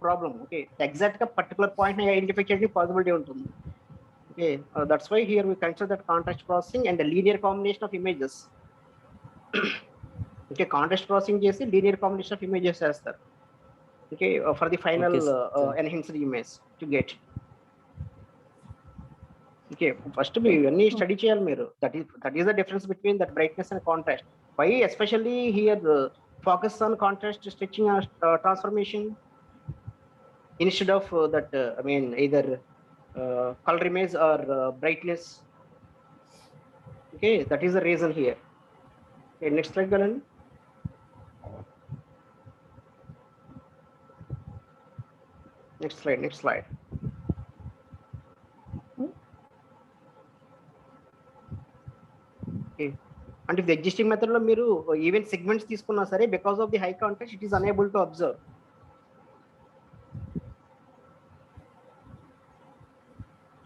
problem. Okay, exact particular point identify చేయడానికి possibility ఉంటుంది. Okay, that's why here we consider that contrast processing and the linear combination of images. Okay, contrast processing చేసి linear combination of images చేస్తారు. Okay, for the final enhanced image to get. Okay, first we ఇవన్నీ study చేయాలి మీరు. That is the difference between that brightness and contrast. Why especially here focus on contrast stretching or transformation instead of that I mean either color image or brightness. Okay, that is the reason here. Okay, next slide Galan. Next slide. Okay, and if the existing method lo మీరు even segments తీసుకున్నా సరే because of the high contrast it is unable to observe.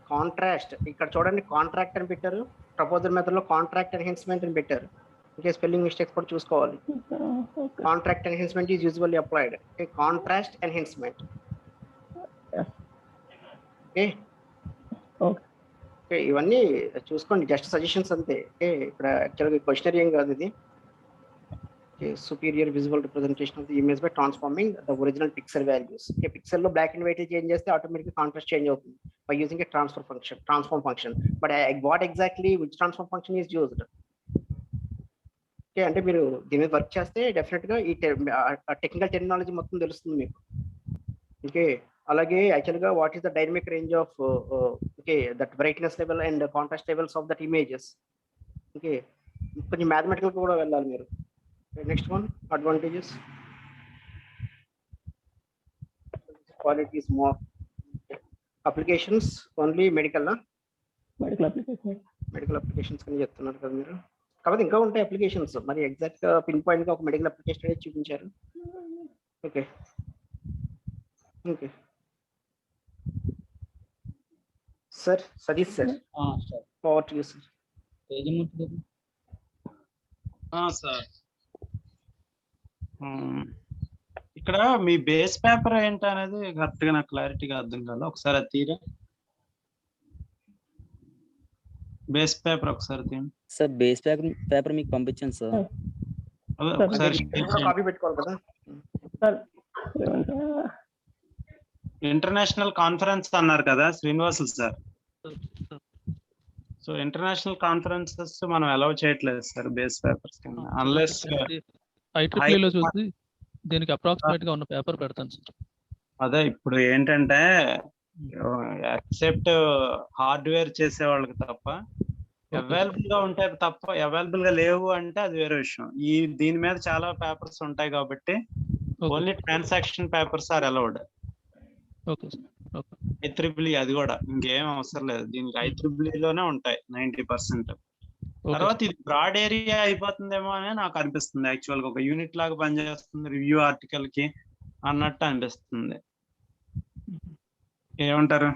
Contrast ఇక్కడ చూడండి contract అని పెట్టారు, proposal method లో contract enhancement అని పెట్టారు. ఇంకా స్పెల్లింగ్ మిస్టేక్స్ కూడా చూసుకోవాలి. Contract enhancement is usually applied. Okay, contrast enhancement. Okay okay, ఇవన్నీ చూసుకోండి, జస్ట్ సజెషన్స్ అంతే. ఓకే, ఇక్కడ యాక్చువల్గా క్వశ్చనరీ ఏం కాదు ఇది. Okay, superior visual representation of the image by transforming the original pixel values. Okay, pixel లో బ్లాక్ అండ్ వైట్ చేంజ్ చేస్తే ఆటోమేటిక్ కాంట్రాస్ట్ చేంజ్ అవుతుంది by using a transform function. But what exactly which transform function is used? Okay, అంటే మీరు దీని మీద work చేస్తే definite గా ఈ టెక్నికల్ టెర్మినాలజీ మొత్తం తెలుస్తుంది మీకు. ఓకే, అలాగే యాక్చువల్గా what is the dynamic range of okay that brightness level and contrast levels of that images. Okay, కొంచెం మ్యాథమెటికల్ కూడా వెళ్ళాలి మీరు. Next one, advantages. Quality is more. Applications only medical na? Medical applications kani చెప్తున్నారు కదా మీరు. కాబట్టి ఇంకా ఉంటాయి అప్లికేషన్స్, మరి ఎగ్జాక్ట్ గా పిన్ పాయింట్ గా ఒక మెడికల్ అప్లికేషన్ అనేది చూపించారు. Okay okay sir, Satish sir, power to you sir. Sir ఇక్కడ మీ బేస్ పేపర్ ఏంటి అనేది కరెక్ట్ గా నాకు క్లారిటీగా అర్థం కాదు. ఒకసారి అది తీరా, బేస్ పేపర్ ఒకసారి తీయండి సార్. బేస్ పేపర్ మీకు పంపించాను సార్. ఒకసారి కాపీ పెట్టుకోవాలి కదా సార్. ఇంటర్నేషనల్ కాన్ఫరెన్స్ అన్నారు కదా Srinivasulu sir. So international conferences మనం అలౌ చేయట్లేదు సార్ బేస్ పేపర్స్ కింద, అన్లెస్ IEEE లో చూసి దీనికి అప్రాక్సిమేట్ గా ఉన్న పేపర్ పెడతాను సార్. అదే ఇప్పుడు ఏంటంటే యాక్సెప్ట్ హార్డ్వేర్ చేసే వాళ్ళకి తప్ప, అవైలబుల్ గా ఉంటాయి తప్ప, అవైలబుల్ గా లేవు అంటే అది వేరే విషయం. దీని మీద చాలా పేపర్స్ ఉంటాయి కాబట్టి only transaction papers are allowed. Okay sir. IEEE అది కూడా ఇంకేం అవసరం లేదు, దీనికి IEEE లోనే ఉంటాయి 90%. తర్వాత ఇది బ్రాడ్ ఏరియా అయిపోతుందేమో అని నాకు అనిపిస్తుంది. యాక్చువల్ గా ఒక యూనిట్ లాగా పనిచేస్తుంది రివ్యూ ఆర్టికల్ కి అన్నట్టు అనిపిస్తుంది. ఏమంటారు?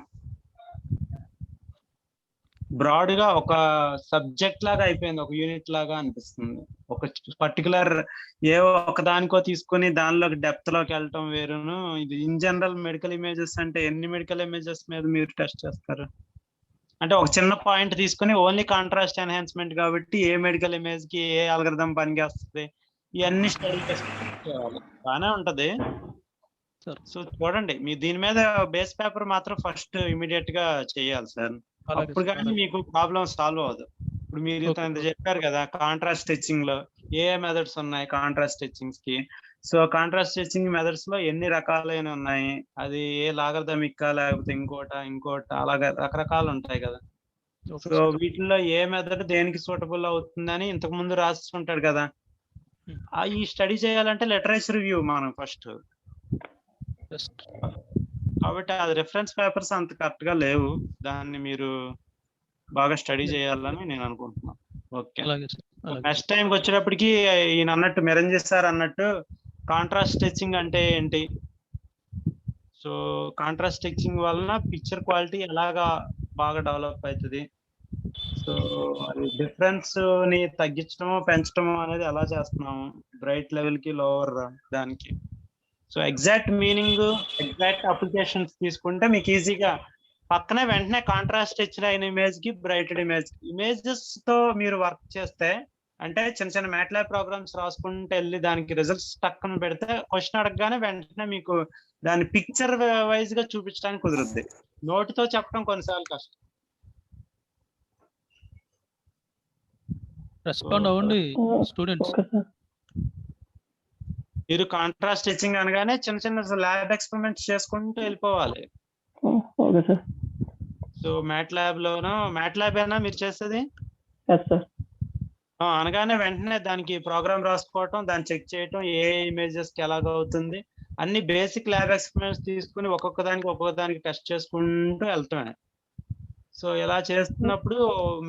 బ్రాడ్ గా ఒక సబ్జెక్ట్ లాగా అయిపోయింది, ఒక యూనిట్ లాగా అనిపిస్తుంది. ఒక పర్టికులర్ ఏవో ఒక దానికో తీసుకొని దానిలోకి డెప్త్ లోకి వెళ్ళటం వేరును. ఇది ఇన్ జనరల్ మెడికల్ ఇమేజెస్ అంటే ఎన్ని మెడికల్ ఇమేజెస్ మీద మీరు టెస్ట్ చేస్తారు? అంటే ఒక చిన్న పాయింట్ తీసుకుని ఓన్లీ కాంట్రాస్ట్ ఎన్హాన్స్మెంట్ కాబట్టి ఏ మెడికల్ ఇమేజ్ కి ఏ అల్గరిథం పనిచేస్తుంది ఇవన్నీ స్టడీ చేసుకోవాలి, బాగానే ఉంటది. సో చూడండి, మీ దీని మీద బేస్ పేపర్ మాత్రం ఫస్ట్ ఇమీడియట్ గా చేయాలి సార్, అప్పుడు కానీ మీకు ప్రాబ్లం సాల్వ్ అవ్వదు. ఇప్పుడు మీరు ఇంత చెప్పారు కదా కాంట్రాస్ట్ స్టిచ్చింగ్ లో ఏ మెథడ్స్ ఉన్నాయి కాంట్రాస్ట్ స్టిచ్చింగ్స్ కి. సో కాంట్రాస్ట్ స్టిచ్చింగ్ మెథడ్స్ లో ఎన్ని రకాలైన ఉన్నాయి, అది ఏ లాగరిథమిక్ లేకపోతే ఇంకోట అలాగా రకరకాలు ఉంటాయి కదా. సో వీటిల్లో ఏ మెథడ్ దేనికి సూటబుల్ అవుతుందని ఇంతకు ముందు రాసి ఉంటాడు కదా. ఈ స్టడీ చేయాలంటే లిటరేచర్ రివ్యూ మనం ఫస్ట్. కాబట్టి అది రిఫరెన్స్ పేపర్స్ అంత కరెక్ట్ గా లేవు, దాన్ని మీరు బాగా స్టడీ చేయాలని నేను అనుకుంటున్నాను. ఓకే, నెక్స్ట్ టైంకి వచ్చేటప్పటికి ఈయన అన్నట్టు మెరంజెస్ సార్ అన్నట్టు కాంట్రాస్ట్ స్టిచ్చింగ్ అంటే ఏంటి, సో కాంట్రాస్ట్ స్టిచ్చింగ్ వలన పిక్చర్ క్వాలిటీ ఎలాగా బాగా డెవలప్ అవుతుంది, సో అది డిఫరెన్స్ ని తగ్గించడమో పెంచడమో అనేది ఎలా చేస్తున్నాము బ్రైట్ లెవెల్ కి లోవర్ దానికి. So exact meaning, exact applications తీసుకుంటే మీకు ఈజీగా పక్కనే వెంటనే కాంట్రాస్ట్ ఇచ్చిన ఇమేజ్ కి బ్రైటెడ్ ఇమేజెస్ తో మీరు వర్క్ చేస్తే, అంటే చిన్న చిన్న మ్యాట్లాబ్ ప్రోగ్రామ్స్ రాసుకుంటూ వెళ్ళి దానికి రిజల్ట్స్ టక్కన పెడితే క్వశ్చన్ అడగగానే వెంటనే మీకు దాని పిక్చర్ వైజ్ గా చూపించడానికి కుదురుద్ది. నోటితో చెప్పడం కొన్నిసార్లు కష్టం. రెస్పాండ్ అవ్వండి స్టూడెంట్స్. మీరు కాంట్రాస్ట్ స్టిచ్చింగ్ అనగానే చిన్న చిన్న ల్యాబ్ ఎక్స్పెరిమెంట్స్ చేసుకుంటూ వెళ్ళిపోవాలి. సో మ్యాట్లాబ్ అయినా మీరు చేసేది అనగానే వెంటనే దానికి ప్రోగ్రామ్ రాసుకోవటం, దాన్ని చెక్ చేయటం, ఏ ఇమేజెస్ కి ఎలాగవుతుంది, అన్ని బేసిక్ ల్యాబ్ ఎక్స్పెరిమెంట్స్ తీసుకుని ఒక్కొక్క దానికి టెస్ట్ చేసుకుంటూ వెళ్తామే. సో ఇలా చేస్తున్నప్పుడు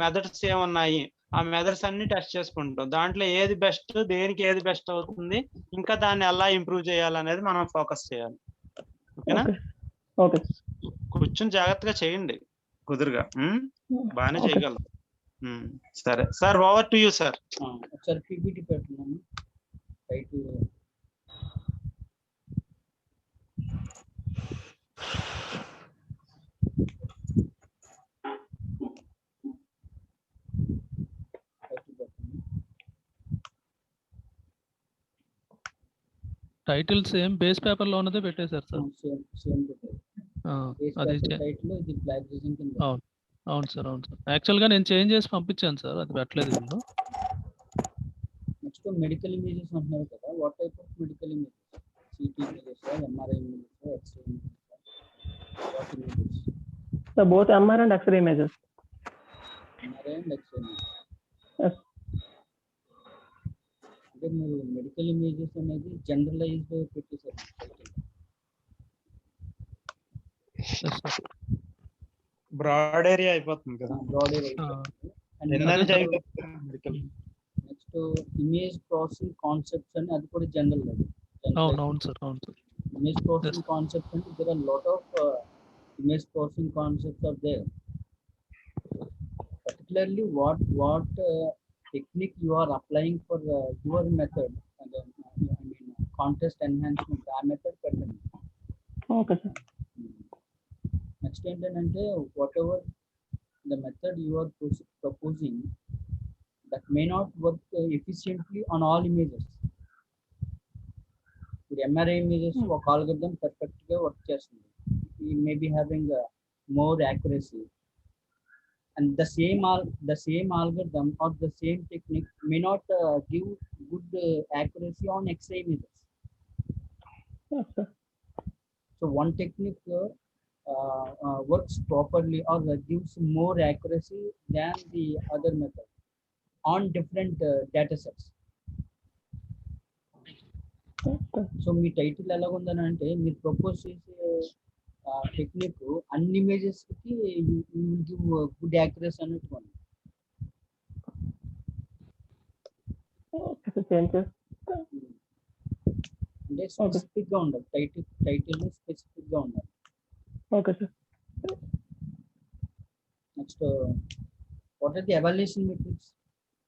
మెథడ్స్ ఏమున్నాయి, ఆ మెథడ్స్ అన్ని టెస్ట్ చేసుకుంటాం. దాంట్లో ఏది బెస్ట్, దేనికి ఏది బెస్ట్ అవుతుంది, ఇంకా దాన్ని ఎలా ఇంప్రూవ్ చేయాలనేది మనం ఫోకస్ చేయాలి. ఓకేనా? కూర్చొని జాగ్రత్తగా చేయండి కుదురుగా. బాగానే చేయగలరు. సరే sir, over to you sir. ఒకసారి పీపీటీ పెట్టున్నాను. టైటిల్ సేమ్ బేస్ పేపర్ లో ఉన్నదే పెట్టేశారు సార్. అది అవును సార్. యాక్చువల్ గా నేను చేంజ్ చేసి పంపించాను సార్, అది పెట్టలేదు ఇందులో. నెక్స్ట్ మెడికల్ ఇమేజెస్ అంటున్నారు కదా, what type of medical images? CT images, MRI images, X-ray images? What images? So both MR and X-ray images. MRI and X-ray images. అంటే మీరు మెడికల్ ఇమేజెస్ అనేది జనరలైజ్డ్ పెట్టేశారు. బ్రాడ్ ఏరియా అయిపోతుంది కదా. Broad area. Next image processing concepts అని అది కూడా జనరల్. అవును సార్. Image processing concepts, and there are a lot of image processing concepts are there. Particularly what technique you are applying for your method, and contrast enhancement, that method pattern. Okay sir. Next ఏంటంటే whatever the method you are proposing, that may not work efficiently on all images. MRI images ఒక algorithm perfect గా work చేస్తుంది. We may be having more accuracy, and the same algorithm or the same technique may not give good accuracy on X-ray images. Okay. So one technique works properly or gives more accuracy than the other method on different data sets. So me title ఎలా ఉందని అంటే, మీరు propose చేసే technique అన్ని images కి give good accuracy అన్నట్టు ఉంది. అంటే స్పెసిఫిక్ గా ఉండాలి, టైటిల్ స్పెసిఫిక్ గా ఉండాలి. Okay sir. Next what are the evaluation metrics?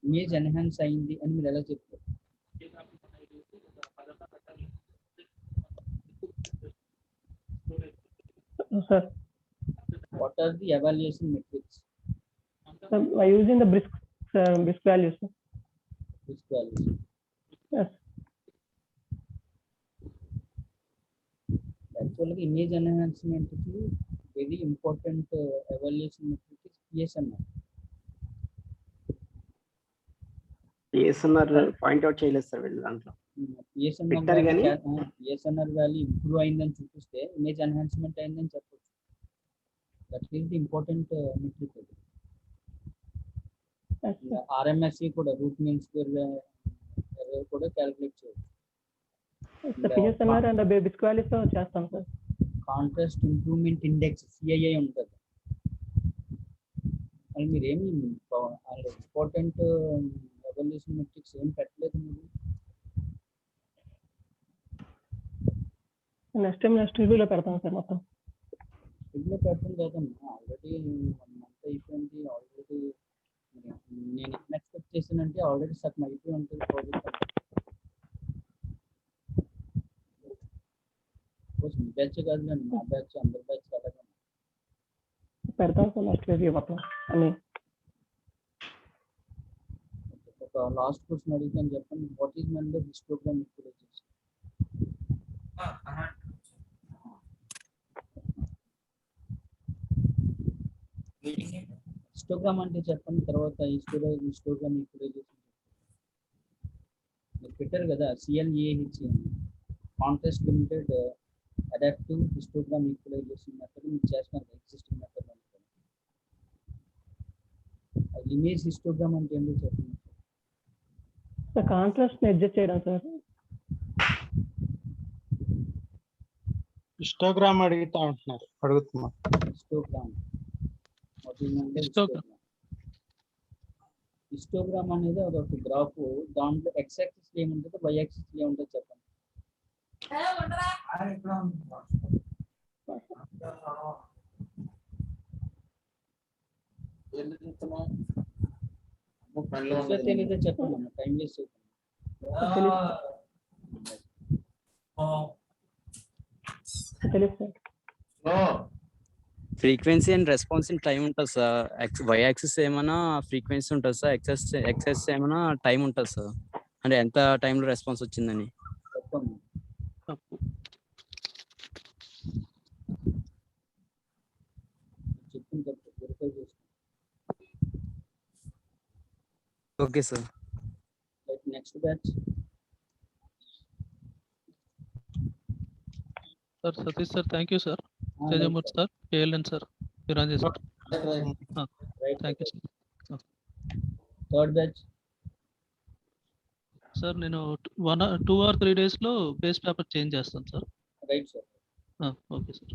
Image enhance అయింది అని మీరు ఎలా చెప్తారు? Sir, what are the evaluation metrics? By using the brisk values. Brisk values. Yes. Actually, image enhancement ki very important evaluation metric is PSNR. PSNR point out చేయలేదు sir వీళ్ళు దాంట్లో. PSNR value improve అయిందని చూపిస్తే image enhancement అయిందని చెప్పొచ్చు. That is the important metric. RMSE కూడా root mean square కూడా calculate చేయొచ్చు. PSNR అండ్ బిస్క్ వాల్యూస్ తో చేస్తాం sir. Contrast improvement index CII ఉంటుంది. అది మీరు ఏమి ఇంపార్టెంట్ ఎవాల్యుయేషన్ మెట్రిక్స్ ఏం పెట్టలేదు మీరు. నెక్స్ట్ రివ్యూలో పెడతాం సార్. మొత్తం రివ్యూలో పెడతాం కదమ్మా, ఆల్రెడీ 1 month అయిపోయింది. ఆల్రెడీ నేను ఎక్స్పెక్ట్ చేసానంటే ఆల్రెడీ సగం అయిపోయి ఉంటుంది ప్రాజెక్ట్. సపోజ్ మీ బ్యాచ్ కాదులేండి, మా బ్యాచ్ అందరి బ్యాచ్ అలాగే పెడతాం సార్ నెక్స్ట్ రివ్యూ మొత్తం అన్ని. ఒక లాస్ట్ క్వశ్చన్ అడుగుతాను, చెప్పండి. What is men by histogram equalisation? Histogram అంటే చెప్పండి, తర్వాత హిస్టోగ్రామ్ ఈక్వలైజేషన్ మీరు పెట్టారు కదా, CLAH contrast limited adaptive histogram equalisation method మీరు చేస్తున్నారు ఎగ్జిస్టింగ్ మెథడ్. ఇమేజ్ హిస్టోగ్రామ్ అంటే ఏంటో చెప్పండి. సార్ కాంట్రాస్ట్ అడ్జస్ట్ చేయడం సార్. హిస్టోగ్రామ్ అడుగుతున్నా. Histogram Histogram. హిస్టోగ్రామ్ అనేది అదొక గ్రాఫ్, దాంట్లో X యాక్సిస్ ఏముంటుంది, Y యాక్సిస్ ఏముంటుంది చెప్పండి. తెలియదే చెప్పండి అన్న, టైం వేస్ట్ తెలుసు sir. Frequency and response in time ఉంటుంది సార్. వై యాక్సిస్ ఏమైనా ఫ్రీక్వెన్సీ ఉంటుంది సార్, ఎక్సెస్ ఏమైనా టైం ఉంటుంది సార్, అంటే ఎంత టైంలో రెస్పాన్స్ వచ్చిందని. చెప్పండి. తప్పు. చెప్పింది తప్పు, వెరిఫై చేసుకోండి. Okay sir. Next batch sir Satish sir, thank you sir. Tejamurthy sir, KLN sir, Veeranji sir, thank you sir. Third batch sir నేను 2 or 3 days లో బేస్ పేపర్ చేంజ్ చేస్తాను సార్. Right sir. Okay sir.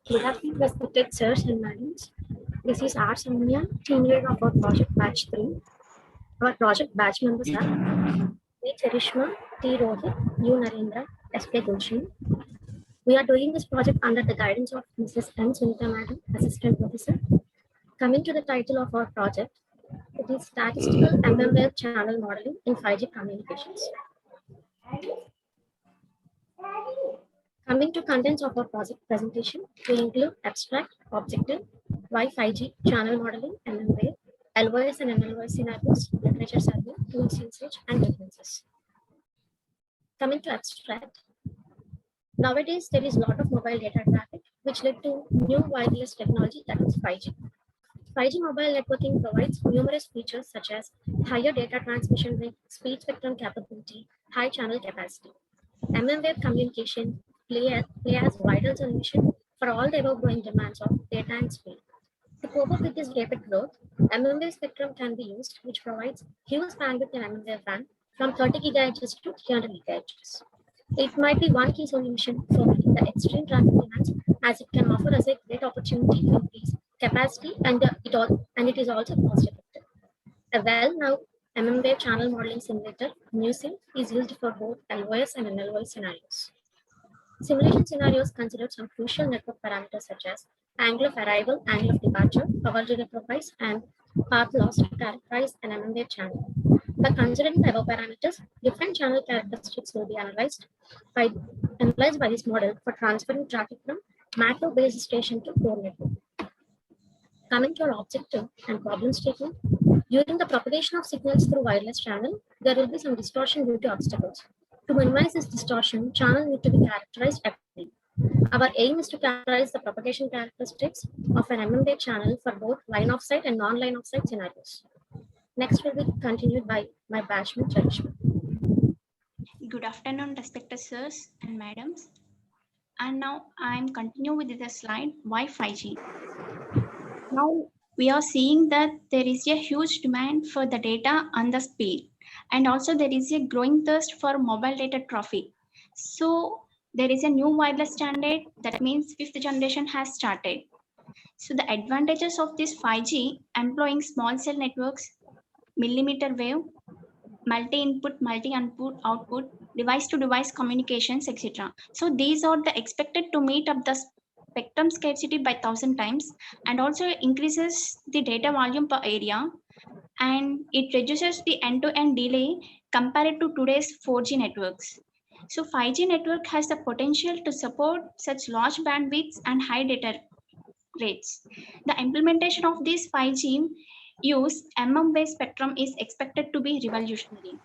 Good afternoon, respected sirs and madams. This is R. Soumya, team leader of our project batch 3. Our project batch members are A. Charishma, T. Rohit, U. Narendra, S.K. Gulshan. We are doing this project under the guidance of Mrs. N. Sunita Madam, Assistant Professor. Coming to the title of our project, it is Statistical MMWave Channel Modeling in 5G Communications. Coming to contents of our project presentation, we include abstract, objective, why 5G, channel modeling, MMWave, LOS and NLOS scenarios, literature survey, tools usage, and differences. Coming to abstract, nowadays there is a lot of mobile data traffic, which led to new wireless technology, that is 5G. 5G mobile networking provides numerous features such as higher data transmission rate, speed spectrum capability, high channel capacity. MMWave communication play as vital solution for all the above growing demands of data and speed. To cope up with this rapid growth, MMWave spectrum can be used, which provides huge bandwidth in MMWave band from 30 GHz to 300 GHz. It might be one key solution for meeting the extreme traffic demands, as it can offer us a great opportunity to increase capacity and it is also cost effective. A well-known MMWave channel modeling simulator, MuSim, is used for both LOS and NLOS scenarios. Simulation scenarios consider some crucial network parameters such as angle of arrival, angle of departure, power to profiles, and path loss to characterize an MMWave channel. By considering the above parameters, different channel characteristics will be analyzed by this model for transferring traffic from macro-based station to core network. Coming to our objective and problem statement, during the propagation of signals through wireless channel, there will be some distortion due to obstacles. To minimize this distortion, channel need to be characterized accurately. Our aim is to characterize the propagation characteristics of an MMWave channel for both line of sight and non-line of sight scenarios. Next will be continued by my batchmate Charishma. Good afternoon, respected sirs and madams. And now I am continuing with the slide why 5G. Now we are seeing that there is a huge demand for the data and the speed, and also there is a growing thirst for mobile data traffic. So there is a new wireless standard, that means 5th generation has started. So the advantages of this 5G employing small cell networks, millimeter wave, multi-input, multi-output device to device communications, etc. So these are the expected to meet up the spectrum scarcity by 1000 times, and also increases the data volume per area, and it reduces the end-to-end delay compared to today's 4G networks. So 5G network has the potential to support such large bandwidths and high data rates. The implementation of this 5G use MM-wave spectrum is expected to be revolutionary.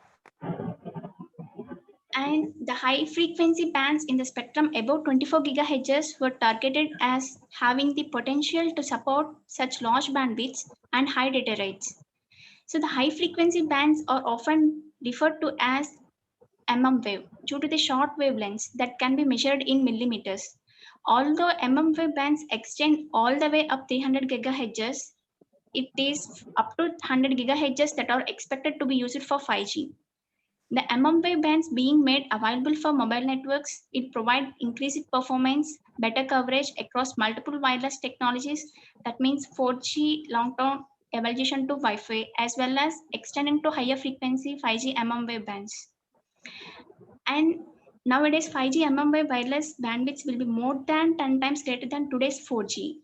And the high frequency bands in the spectrum above 24 gigahertz were targeted as having the potential to support such large bandwidths and high data rates. So the high frequency bands are often referred to as MM wave due to the short wavelengths that can be measured in millimeters. Although MM wave bands extend all the way up 300 gigahertz, it is up to 100 gigahertz that are expected to be used for 5G. The MM wave bands being made available for mobile networks, it provides increased performance, better coverage across multiple wireless technologies. That means 4G long-term evolution to Wi-Fi, as well as extending to higher frequency 5G MM wave bands. And nowadays 5G MM wave wireless bandwidths will be more than 10 times greater than today's 4G.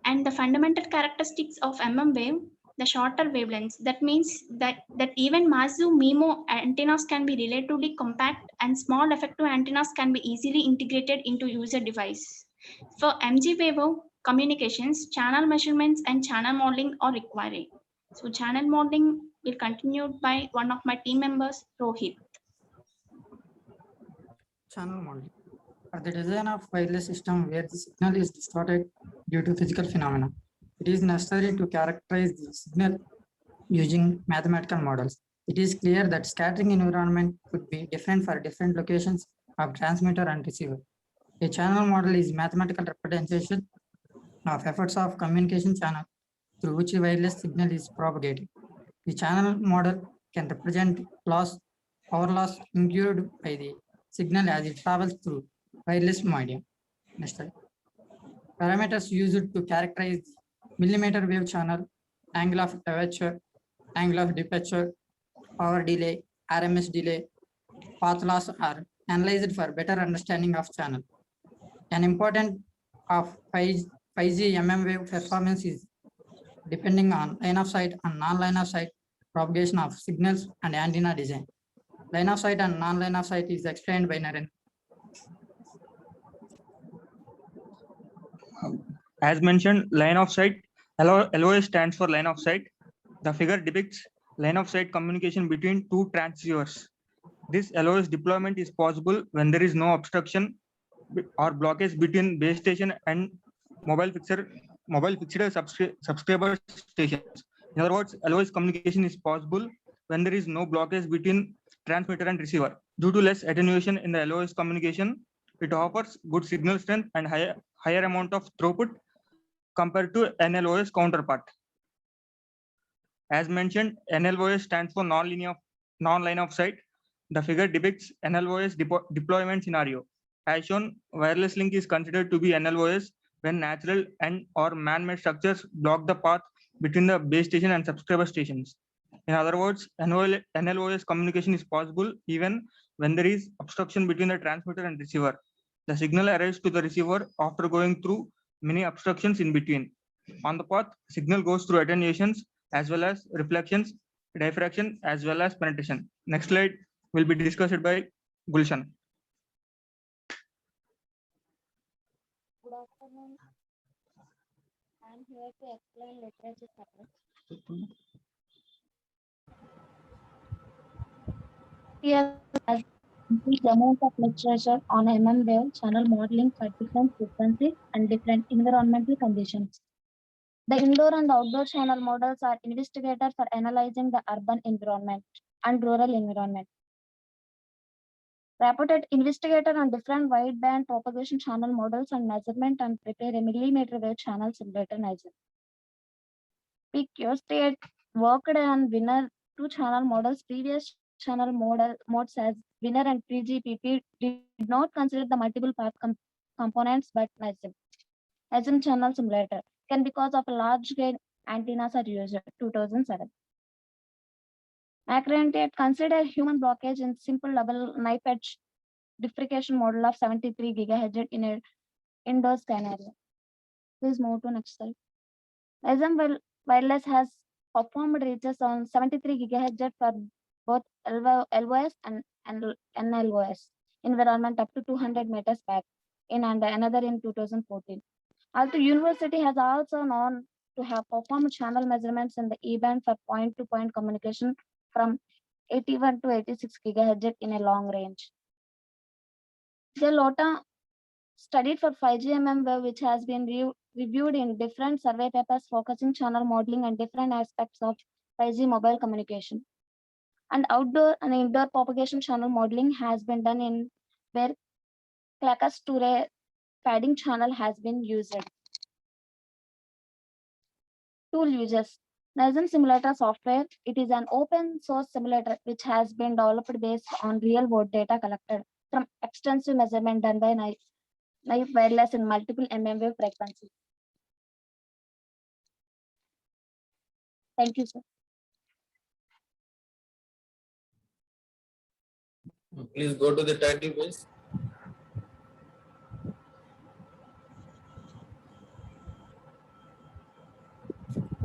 And the fundamental characteristics of MM wave, the shorter wavelengths, that means that even massive MIMO antennas can be relatively compact, and small effective antennas can be easily integrated into user device. For MG wave communications, channel measurements and channel modeling are required. So channel modeling will continue by one of my team members, Rohit. Channel modeling. For the design of wireless system where the signal is distorted due to physical phenomena, it is necessary to characterize the signal using mathematical models. It is clear that scattering environment could be different for different locations of transmitter and receiver. A channel model is mathematical representation of efforts of communication channel through which a wireless signal is propagated. The channel model can represent power loss incurred by the signal as it travels through wireless medium. Next slide. Parameters used to characterize the millimeter wave channel, angle of aperture, angle of departure, power delay, RMS delay, path loss are analyzed for better understanding of channel. An important of 5G MM wave performance is depending on line of sight and non-line of sight propagation of signals and antenna design. Line of sight and non-line of sight is explained by Naren. As mentioned, line of sight, LOS stands for line of sight. The figure depicts line of sight communication between two transceivers. This LOS deployment is possible when there is no obstruction or blockage between base station and mobile fixed subscriber stations. In other words, LOS communication is possible when there is no blockage between transmitter and receiver. Due to less attenuation in the LOS communication, it offers good signal strength and higher amount of throughput compared to NLOS counterpart. As mentioned, NLOS stands for non-line of sight. The figure depicts NLOS deployment scenario. As shown, wireless link is considered to be NLOS when natural and or man-made structures block the path between the base station and subscriber stations. In other words, NLOS communication is possible even when there is obstruction between the transmitter and receiver. The signal arrives to the receiver after going through many obstructions in between. On the path, signal goes through attenuations as well as reflections, diffraction as well as penetration. Next slide will be discussed by Gulshan. Good afternoon. I am here to explain literature subject. Here is the amount of literature on MM wave channel modeling for different frequencies and different environmental conditions. The indoor and outdoor channel models are investigated for analyzing the urban environment and rural environment. Reported investigator on different wideband propagation channel models and measurement and prepare a millimeter wave channel simulator measure. PQST worked on winner two channel models. Previous channel modes as winner and 3GPP did not consider the multiple path components, but ASIM channel simulator can because of a large gain antennas are used 2007. Macrointent consider human blockage in simple double knife edge diffraction model of 73 GHz in a indoor scenario. Please move to next slide. Asm Wireless has performed reaches on 73 GHz for both LOS and NLOS environment up to 200 meters back in and another in 2014. Although university has also known to have performed channel measurements in the E-band for point-to-point communication from 81 to 86 GHz in a long range. The LOTA studied for 5G mmWave, which has been reviewed in different survey papers focusing channel modeling and different aspects of 5G mobile communication. And outdoor and indoor propagation channel modeling has been done in where Clacus-Ture padding channel has been used. Tool uses NASM simulator software. It is an open source simulator which has been developed based on real world data collected from extensive measurement done by Knife Wireless in multiple mmWave frequencies. Thank you, sir. Please go to the title page.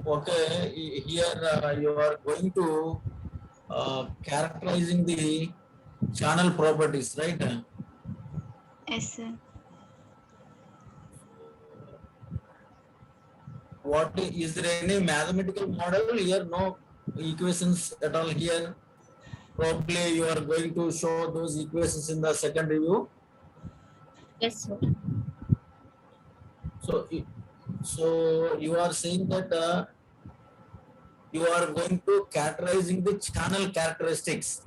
Okay, here you are going to characterizing the channel properties, right? Yes, sir. What is there any mathematical model here? No equations at all here. Probably you are going to show those equations in the second review. Yes, sir. So you are saying that you are going to characterizing the channel characteristics,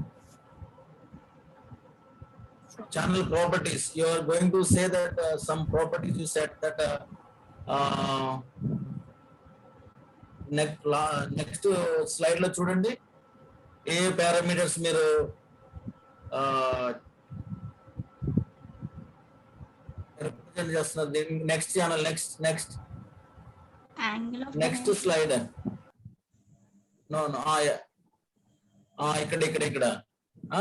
channel properties. You are going to say that some properties you said that next slide lo chudandi ఏ parameters మీరు represent చేస్తున్నారు. Next channel next slide. No ఇక్కడ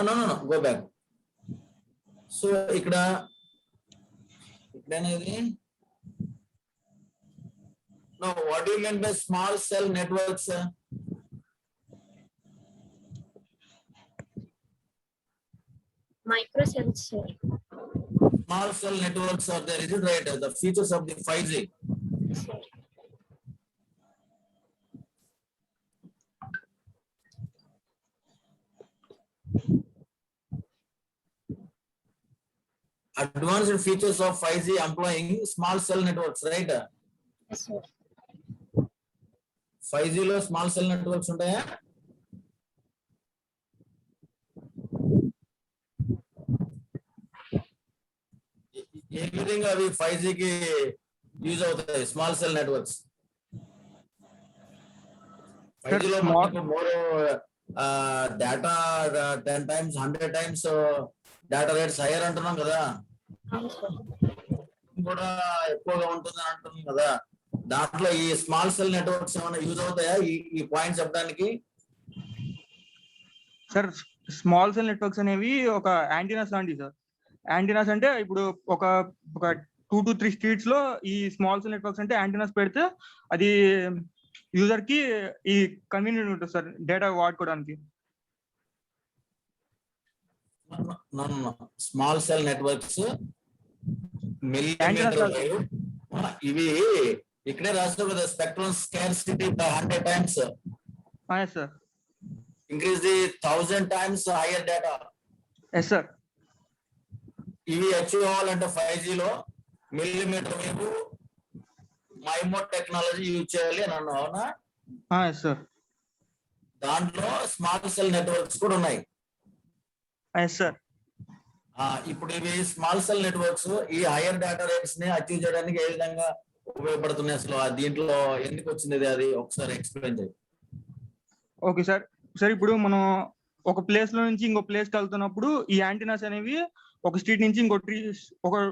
no go back. So ఇక్కడనేది no what you mean by small cell networks? Microcells, sir. Small cell networks are there, is it right? The features of the 5G. Sir. Advanced features of 5G employing small cell networks, right? Yes, sir. 5G lo small cell networks untaya? ఏ విధంగా అవి 5G కి use అవుతాయి small cell networks? 5G లో మనకు more data 10 times 100 times data rates hire అంటున్నాం కదా, కూడా ఎక్కువగా ఉంటుందని అంటున్నాం కదా. దాంట్లో ఈ స్మాల్ సెల్ నెట్వర్క్స్ ఏమైనా యూజ్ అవుతాయా ఈ పాయింట్ చెప్పడానికి? సార్ స్మాల్ సెల్ నెట్వర్క్స్ అనేవి ఒక యాంటీనాస్ లాంటివి సార్. యాంటీనాస్ అంటే ఇప్పుడు ఒక 2 to 3 స్ట్రీట్స్ లో ఈ స్మాల్ సెల్ నెట్వర్క్స్ అంటే యాంటీనాస్ పెడితే అది యూజర్ కి ఈ కన్వీనియంట్ ఉంటుంది సార్ డేటా వాడుకోవడానికి. స్మాల్ సెల్ నెట్వర్క్స్ ఇవి ఇక్కడే రాస్తారు కదా, spectrum scarcity 100 times. yes sir. Increase the 1000 times higher data. yes sir. ఇవి అచీవ్ అవ్వాలంటే 5G లో మిల్లీమీటర్ వేవ్ మైమో టెక్నాలజీ యూజ్ చేయాలి అని అన్నావు, అవునా? yes sir. దాంట్లో స్మాల్ సెల్ నెట్వర్క్స్ కూడా ఉన్నాయి. yes sir. ఇప్పుడు ఇవి స్మాల్ సెల్ నెట్వర్క్స్ ఈ హైయర్ డేటా రేట్స్ ని అచీవ్ చేయడానికి ఏ విధంగా ఉపయోగపడుతున్నాయి? అసలు దీంట్లో ఎందుకు వచ్చింది అది ఒకసారి ఎక్స్ప్లెయిన్ చేయండి. Okay sir. సార్ ఇప్పుడు మనం ఒక ప్లేస్ లో నుంచి ఇంకో ప్లేస్ కి వెళ్తున్నప్పుడు ఈ యాంటీనాస్ అనేవి ఒక స్ట్రీట్ నుంచి ఇంకో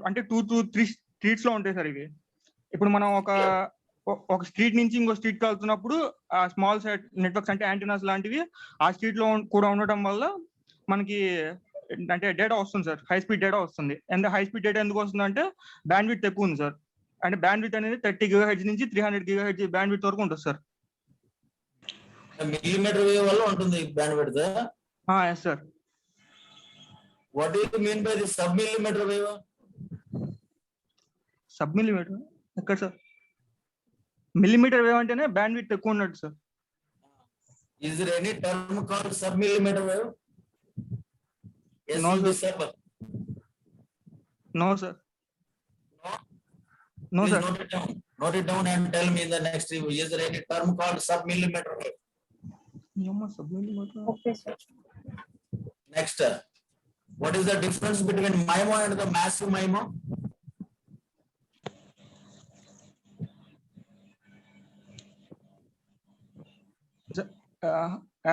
అంటే 2 to 3 స్ట్రీట్స్ లో ఉంటాయి సార్ ఇవి. ఇప్పుడు మనం ఒక స్ట్రీట్ నుంచి ఇంకో స్ట్రీట్ కి వెళ్తున్నప్పుడు ఆ స్మాల్ సెట్ నెట్వర్క్స్ అంటే యాంటీనాస్ లాంటివి ఆ స్ట్రీట్ లో కూడా ఉండటం వల్ల మనకి అంటే డేటా వస్తుంది సార్, హై స్పీడ్ డేటా వస్తుంది. అండ్ హై స్పీడ్ డేటా ఎందుకు వస్తుంది అంటే బ్యాండ్ విడ్త్ ఎక్కువ ఉంది సార్. అంటే బ్యాండ్ విడ్త్ అనేది 30 GHz నుంచి 300 GHz బ్యాండ్ విడ్త్ వరకు ఉంటుంది సార్. మిల్లీమీటర్ వేవ్ వల్ల ఉంటుంది bandwidth. Yes sir. What do you mean by the sub millimetre wave? Sub millimetre ఎక్కడ సార్? మిల్లీమీటర్ వేవ్ అంటేనే బ్యాండ్ విడ్త్ ఎక్కువ ఉన్నట్టు sir. Is there any term called sub millimeter wave? No, SUB sir. sub. No sir. No Please sir. note it down. Note it down and tell me in the next review. Is there any term called sub millimeter wave? Sub millimeter. Okay, sir. Next, what is the difference between MIMO and the massive MIMO?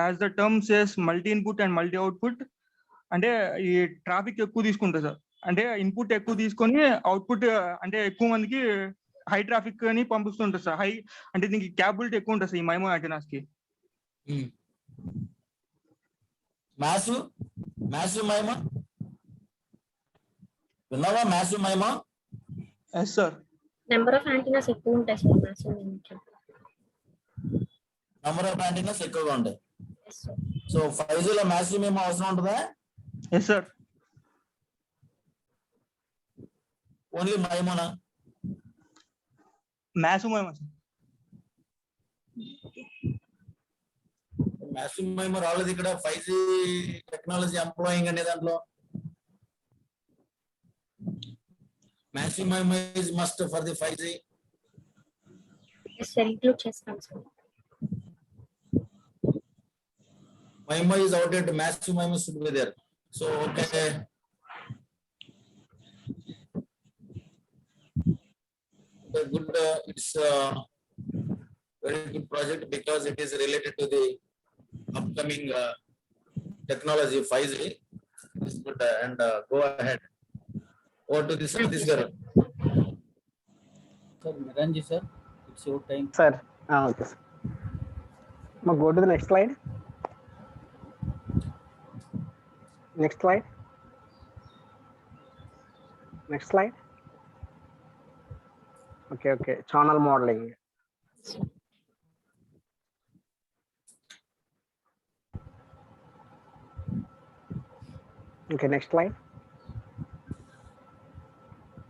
As the term says, multi input and multi output. అంటే ఈ traffic ఎక్కువ తీసుకుంటుంది sir. అంటే input ఎక్కువ తీసుకొని output అంటే ఎక్కువ మందికి హై ట్రాఫిక్ అని పంపిస్తుంటుంది సార్. హై అంటే దీనికి క్యాపబిలిటీ ఎక్కువ ఉంటుంది సార్ ఈ మైమో యాంటెనాస్ కి. మాసివ్ మైమో విన్నావా? Massive MIMO? Yes sir. Number of antennas ఎక్కువ ఉంటాయి సార్ మాసివ్ మైమోకి. నెంబర్ ఆఫ్ యాంటీనాస్ ఎక్కువగా ఉంటాయి. సో 5G లో మాసివ్ మైమో అవసరం ఉంటుందా? Yes sir. ఓన్లీ మైమోనా? Massive MIMO sir. Massive MIMO రాలేదు ఇక్కడ 5G టెక్నాలజీ ఎంప్లాయింగ్ అనే దాంట్లో. Massive MIMO is must for the 5G. Yes sir, include చేస్తాం sir. MIMO is outdated. Massive MIMO should be there. So okay. Good. It's a very good project because it is related to the upcoming technology 5G. It's good and go ahead. Over to the Satish Garu. Sir, Miranji sir, it's your time. Sir, okay. Now go to the next slide. Next slide. Next slide. Okay. Channel modeling. Okay, next slide.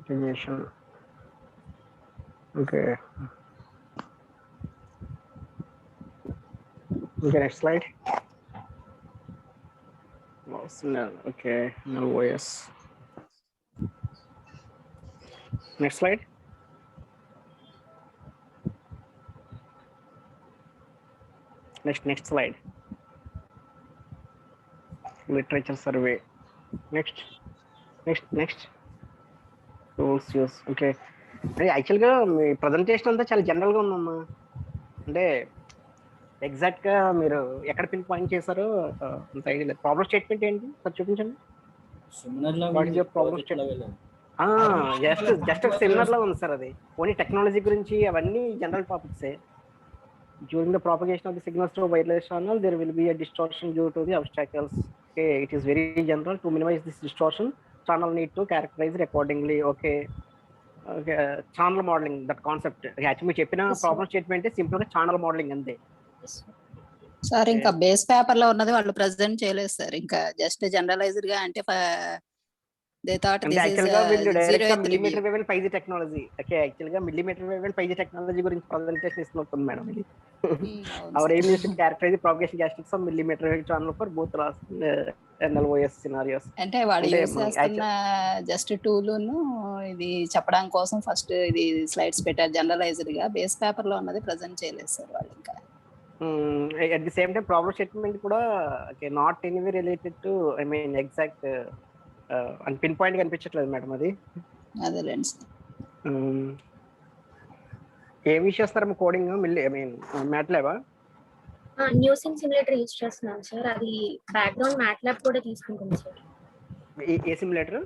Integration. Okay. Okay, next slide. Okay, no OS. Next slide. Next slide. Literature survey. Next. Tools use. Okay. యాక్చువల్గా మీ presentation అంతా చాలా జనరల్గా ఉందమ్మా. అంటే exact గా మీరు ఎక్కడ pin point చేశారో అంత ఐడియా లేదు. ప్రాబ్లం స్టేట్మెంట్ ఏంటి సార్ చూపించండి. జస్ట్ సెమినార్ లో ఉంది సార్. అది ఓన్లీ టెక్నాలజీ గురించి అవన్నీ జనరల్ టాపిక్సే. During the propagation of the signals to wireless channel there will be a distortion due to the obstacles. Okay, it is very general. To minimise this distortion channel need to characterise accordingly. Okay, channel modelling that concept actually మీరు చెప్పిన problem statement simple గా channel modelling అంతే sir. ఇంకా base paper లో ఉన్నది వాళ్ళు present చేయలేదు sir. ఇంకా జస్ట్ జనరలైజ్డ్ గా అంటే they thought this is millimetre wave and 5G technology. Okay, actual గా millimetre wave and 5G technology గురించి ప్రెజెంటేషన్ ఇస్తున్నట్టుంది మేడం ఇది. Our aim is to characterise propagation characteristics of millimetre wave channel for both NLOS scenarios. అంటే వాడు use చేస్తున్న just tool ను ఇది చెప్పడం కోసం ఫస్ట్ ఇది స్లైడ్స్ పెట్టారు జనరలైజ్డ్ గా. బేస్ పేపర్ లో ఉన్నది ప్రెజెంట్ చేయలేదు సార్ వాళ్ళు. ఇంకా at the same time problem statement kuda okay not anyway related to I mean exact and pinpoint కనిపించట్లేదు మేడం అది. అదే లెన్స్ ఏం యూస్ చేస్తారమ్మ coding? I mean MATLAB new sim simulator use చేస్తున్నాం సార్. అది బ్యాక్గ్రౌండ్ మ్యాట్లాబ్ కూడా తీసుకుంటుంది సార్. ఏ simulator?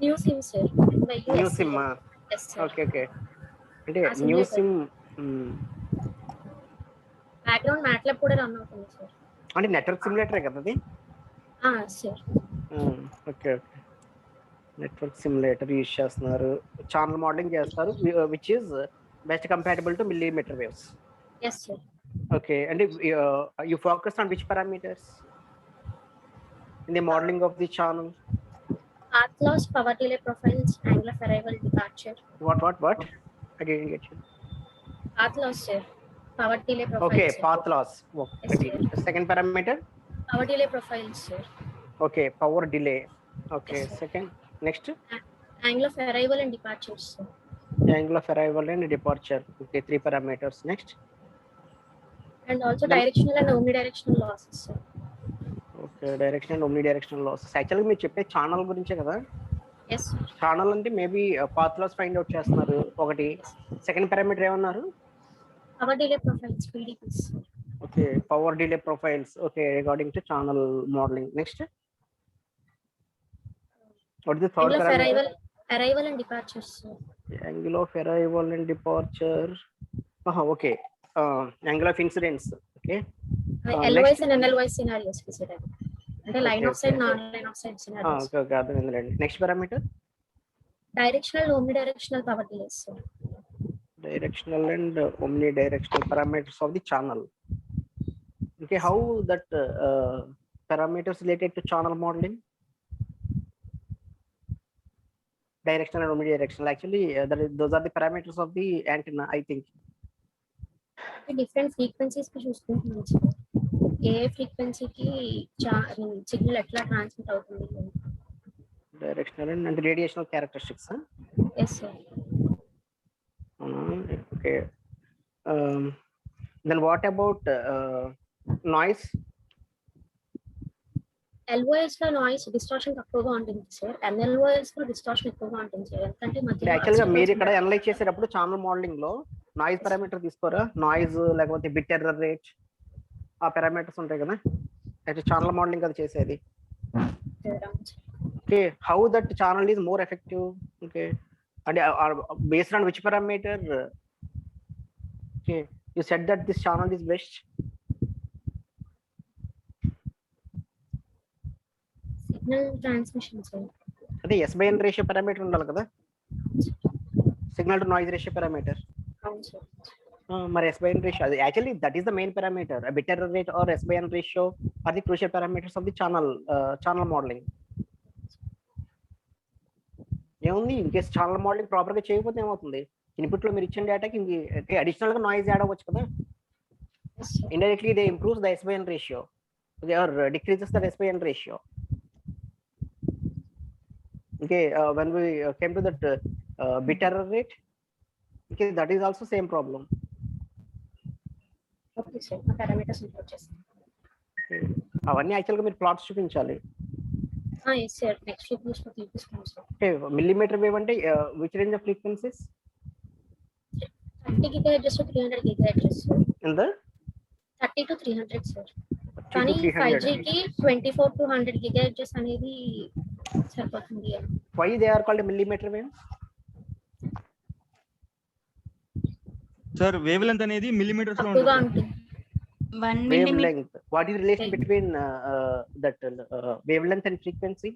New sim sir. New sim. Okay అంటే న్యూ సిమ్ బ్యాక్గ్రౌండ్ మ్యాట్లాబ్ కూడా రన్ అవుతుంది సార్. అంటే నెట్వర్క్ సిమ్యులేటరే కదా అది? Sir. Okay okay. Network simulator use చేస్తున్నారు, ఛానల్ మోడలింగ్ చేస్తారు, which is best compatible to millimetre waves. Yes sir. Okay, and you focus on which parameters in the modeling of the channel? Path loss, power delay profiles, angle of arrival, departure. What? I didn't get you. Path loss, sir. Power delay profiles. Okay, sir. path loss. Okay. Yes, The second parameter? Power delay profiles, sir. Okay, power delay. Okay, Yes, second. Next? Angle of arrival and departure, sir. Angle of arrival and departure. Okay, 3 parameters. Next? And also directional and omnidirectional losses, sir. Okay, directional and omnidirectional losses. Actually, మీరు చెప్పే channel గురించే కదా? Yes, sir. Channel అంటే maybe path loss find out చేస్తున్నారు ఒకటి. Second parameter ఏమన్నారు? Power delay profiles, PDPs. Okay, power delay profiles. Okay, regarding to channel modeling. Next? What is the third Angle of parameter? arrival and departure, sir. Angle of arrival and departure. Okay. Angle of incidence. Okay. LOS and NLY scenarios, sir. అంటే line of side, okay. Non line of side scenarios. Okay, అర్థమైందండి. Next parameter? Directional, omnidirectional power delays, sir. Directional and omnidirectional parameters of the channel. Okay, how that parameters related to channel modeling? Directional and omnidirectional. Actually, those are the parameters of the antenna, I think. Different frequencies కి చూసుకుంటున్నాం sir. ఏ ఫ్రీక్వెన్సీకి signal ఎట్లా transmit అవుతుంది? Directional and radiational characteristics. Yes sir. Okay. Then what about noise? LOS లో noise distortion తక్కువగా ఉంటుంది sir. NLOS లో distortion ఎక్కువగా ఉంటుంది సార్. ఎందుకంటే యాక్చువల్ గా మీరు ఇక్కడ అనలైజ్ చేసేటప్పుడు ఛానల్ మోడలింగ్ లో నాయిస్ పారామీటర్ తీసుకోరా? నాయిస్ లేకపోతే బిట్ ఎర్రర్ రేట్, ఆ పారామీటర్స్ ఉంటాయి కదా. అయితే ఛానల్ మోడలింగ్ అది చేసేది. Okay, how that channel is more effective? Okay, అంటే based on which parameter? Okay, you said that this channel is best. Signal transmission sir. అంటే S/N రేషియో పారామీటర్ ఉండాలి కదా, signal to noise ratio parameter. అవును sir. మరి S/N ratio, అది actually that is the main parameter. Bit error rate or S/N ratio or the crucial parameters of the channel modelling. ఏముంది, in case channel modelling proper గా చేయకపోతే ఏమవుతుంది? Input లో మీరు ఇచ్చిన డేటాకి అడిషనల్ గా నాయిస్ యాడ్ అవ్వచ్చు కదా. Indirectly they improves the S/N ratio or decreases the S/N ratio. Okay, when we came to that bit error rate, okay, that is also same problem. Okay sir, ఆ parameters improve చేస్తాం. అవన్నీ actual గా మీరు plots చూపించాలి. Yes sir, next week news లో చూపిస్తాం సార్. Okay, millimetre wave అంటే which range of frequencies? 30 GHz to 300 GHz సార్. In the 30 to 300 sir. కానీ 5G కి 24 to 100 GHz అనేది సరిపోతుంది. Why they are called millimeter wave? Sir, wavelength అనేది millimeters లో తక్కువగా ఉంటుంది. ఉంటుంది. 1 Wavelength. What is the relation between that wavelength and frequency?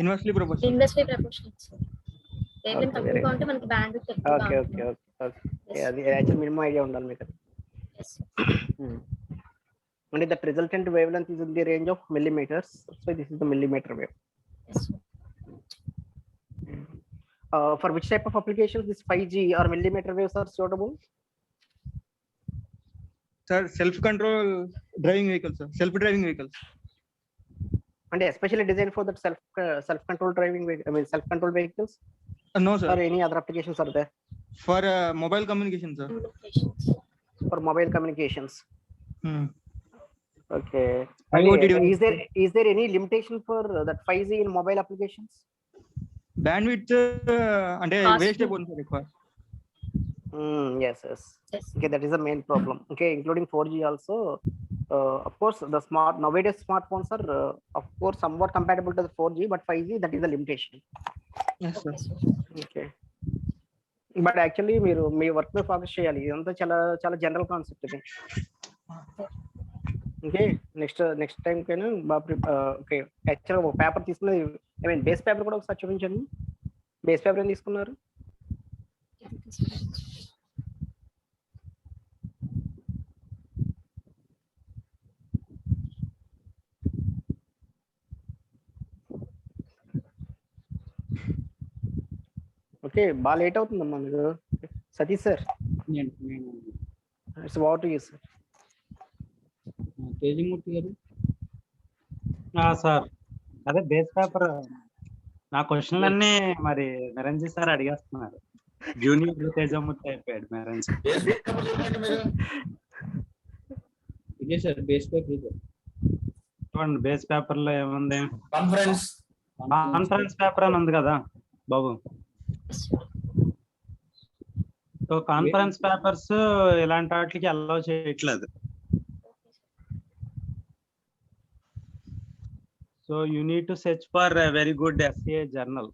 Inversely proportional. Inversely proportional sir. Wavelength Okay, very తక్కువగా ఉంటే మనకి బ్యాండ్విడ్త్ ఎక్కువగా Okay, ఉంటుంది. okay. అది యాక్చువల్ మినిమం ఐడియా ఉండాలి మీకు. Yes. And the resultant wavelength is in the range of millimeters, so this is the millimeter wave. Yes. For which type of applications this 5G or millimeter waves are suitable? Sir, self-control driving vehicles, sir. Self-driving vehicles. And especially designed for that self-control driving, self-control vehicles? No, sir. Or any other applications are there? For mobile communication, sir. For mobile communications. Okay. IoT Is there any limitation for that 5G in mobile applications? Bandwidth అంటే waste అయిపోతుంది sir ఎక్కువ. Yes. Okay, that is the main problem. Okay, including 4G also. Of course, the nowadays smartphones are of course somewhat compatible to the 4G, but 5G, that is the limitation. Yes, sir. Okay. But actually మీరు మీ work మీద focus చేయాలి. ఇదంతా చాలా చాలా general concept ఇది. Okay, next time కైనా బాగా okay. యాక్చువల్గా ఒక పేపర్ తీసుకున్నది, ఐ మీన్ బేస్ పేపర్ కూడా ఒకసారి చూపించండి. బేస్ పేపర్ ఏం తీసుకున్నారు? ఓకే, బాగా లేట్ అవుతుందమ్మా మీరు. Satish sir, it's what you sir. Tejamurthy గారు. సార్ అదే బేస్ పేపర్ నా క్వశ్చన్లన్నీ మరి నిరంజన్ సార్ అడిగేస్తున్నారు. జూనియర్ తేజమూర్తి అయిపోయాడు నిరంజన్. ఇదే సార్ బేస్ పేపర్ ఇది. చూడండి బేస్ పేపర్ లో ఏముంది? కాన్ఫరెన్స్ పేపర్ అని ఉంది కదా బాబు. సో కాన్ఫరెన్స్ పేపర్స్ ఇలాంటి వాటికి అలౌ చేయట్లేదు. So you need to search for a very good SCA journal.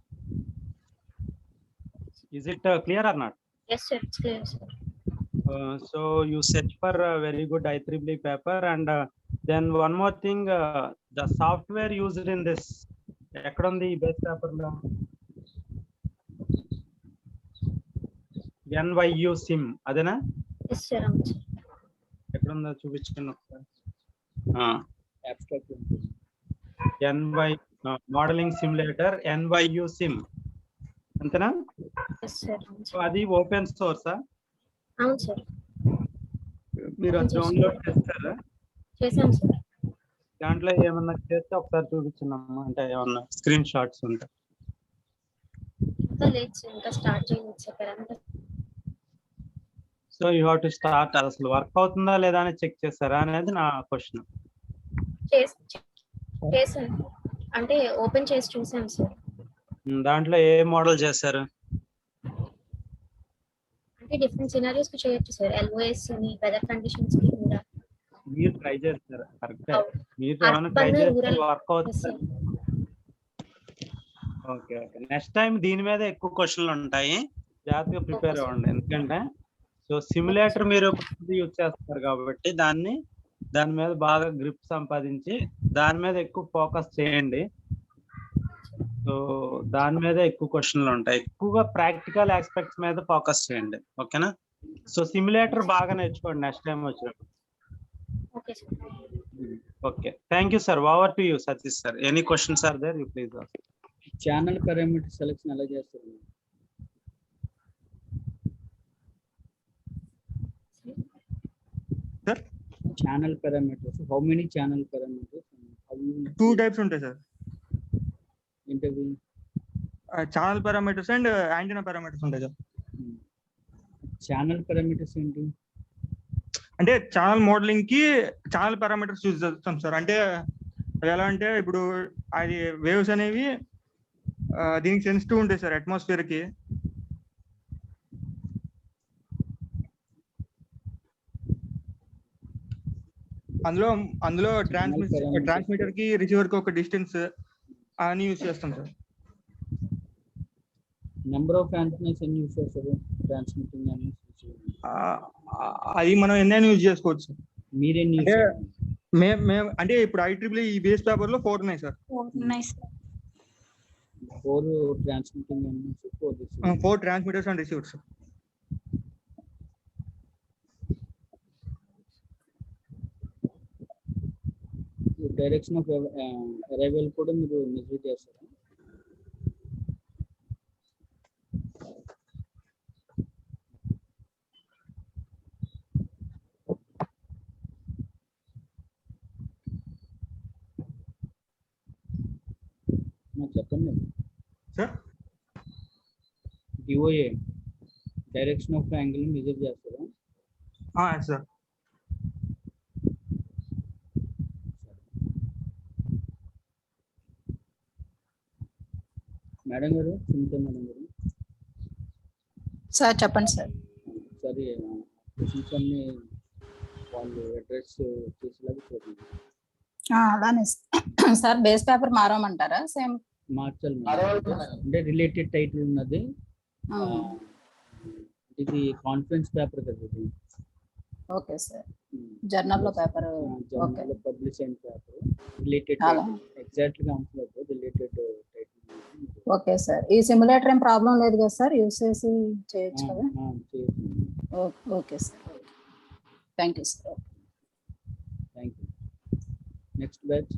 Is it clear or not? Yes, sir. It's clear, sir. So you search for a very good IEEE paper, and then one more thing, the software used in this. ఎక్కడ ఉంది ఈ base paper లో? NYU SIM అదేనా? Yes, sir. ఎక్కడ ఉందో చూపించండి ఒకసారి. Abstract modelling simulator NYU SIM అంతేనా? Yes, sir. అది ఓపెన్ సోర్సా? అవును సార్. మీరు డౌన్లోడ్ చేస్తారా? చేశాం సార్. దాంట్లో ఏమన్నా చేస్తే ఒకసారి చూపించండి, అంటే ఏమన్నా స్క్రీన్ షాట్స్ ఉంటాయి. ఇంకా లేదు సార్, ఇంకా స్టార్ట్ చేయలేదు sir. So you have to start. అసలు వర్క్ అవుతుందా లేదా అని చెక్ చేస్తారా అనేది నా క్వశ్చన్. చేశాను, అంటే ఓపెన్ చేసి చూసాను సార్. దాంట్లో ఏ మోడల్ చేశారు? అంటే డిఫరెంట్ సినారియోస్ కి చేయొచ్చు సార్. LOS ని, వెదర్ కండిషన్స్ కి కూడా మీరు ట్రై చేస్తారు. కరెక్ట్, మీరు ఏమైనా ట్రై చేస్తే వర్క్ అవుతుంది. ఓకే ఓకే, నెక్స్ట్ టైం దీని మీద ఎక్కువ క్వశ్చన్లు ఉంటాయి, జాగ్రత్తగా ప్రిపేర్ అవ్వండి. ఎందుకంటే సో సిమ్యులేటర్ మీరు యూజ్ చేస్తారు కాబట్టి దాని మీద బాగా గ్రిప్ సంపాదించి దాని మీద ఎక్కువ ఫోకస్ చేయండి. సో దాని మీద ఎక్కువ క్వశ్చన్లు ఉంటాయి. ఎక్కువగా ప్రాక్టికల్ ఆస్పెక్ట్స్ మీద ఫోకస్ చేయండి. ఓకేనా? సో సిమ్యులేటర్ బాగా నేర్చుకోండి నెక్స్ట్ టైం వచ్చినప్పుడు. Okay, thank you sir. Over to you Satish sir. Any questions are there, you please ask. Channel parameter selection ఎలా చేస్తారు? Sir channel parameters, how many channel parameters? 2 types ఉంటాయి sir. ఏంటవి? Channel parameters and antenna parameters ఉంటాయి sir. Channel parameters ఏంటి? అంటే channel modelling కి channel parameters use చేస్తాం sir. అంటే అది ఎలా అంటే ఇప్పుడు అది వేవ్స్ అనేవి దీనికి సెన్సిటివ్ ఉంటాయి సార్ అట్మాస్ఫియర్ కి. అందులో ట్రాన్స్మిటర్ కి రిసీవర్ కి ఒక డిస్టెన్స్ అని యూజ్ చేస్తాం సార్. నెంబర్ ఆఫ్ యాంటెనాస్ ఎన్ని యూజ్ చేస్తారు ట్రాన్స్మిటింగ్ అని? అది మనం ఎన్నైనా యూజ్ చేసుకోవచ్చు సార్. మీరెన్ని? మేము అంటే ఇప్పుడు IEEE ఈ బేస్ పేపర్ లో 4 ఉన్నాయి sir. 4 transmitting antennas, 4 transmitters and receivers sir. Direction of arrival కూడా మీరు మెజర్ చేస్తారా? చెప్పండి sir. DOA direction of angle measure చేస్తారా? సార్. మేడం గారు, సునీత మేడం గారు. సార్ చెప్పండి సార్. సరే, క్వశ్చన్స్ అన్ని వాళ్ళు అడ్రస్ చేసేలాగా చూడండి. అలానే సార్. బేస్ పేపర్ మారమంటారా? సేమ్ మార్చాలి. అంటే రిలేటెడ్ టైటిల్ ఉన్నది ఇది కాన్ఫరెన్స్ పేపర్ కదా ఇది. Okay sir. జర్నల్లో పేపర్. ఓకే. జర్నల్లో పబ్లిష్ అయిన పేపర్ రిలేటెడ్ అలా. ఎగ్జాక్ట్‌గా అంటలేదు రిలేటెడ్ టైటిల్. Okay sir. ఈ సిమ్యులేటర్ ఏం ప్రాబ్లం లేదు కదా సార్? యూస్ చేసి చేయొచ్చు కదా? Okay sir. Thank you sir. Thank you. Next batch.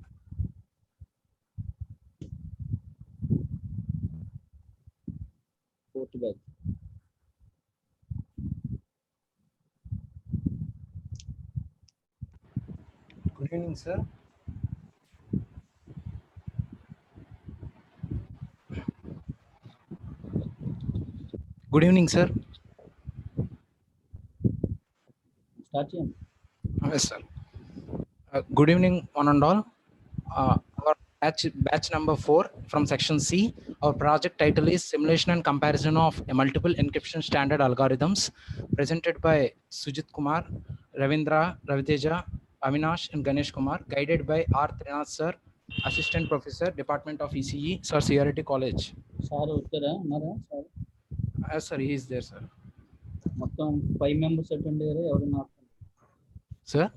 Fourth batch. Good evening, sir. Good evening, sir. Start చేయండి. Yes, sir. Good evening, one and all. Our batch number 4 from section C. Our project title is Simulation and Comparison of a Multiple Encryption Standard Algorithms, presented by Sujit Kumar, Ravindra, Raviteja, Avinash and Ganesh Kumar, guided by R. Trinath sir, Assistant Professor, Department of ECE, Sir CRT College. Sir వచ్చారా? ఉన్నారా sir? Yes, sir, he is there, sir. మొత్తం 5 members attend అయ్యారా? ఎవరైనా Sir?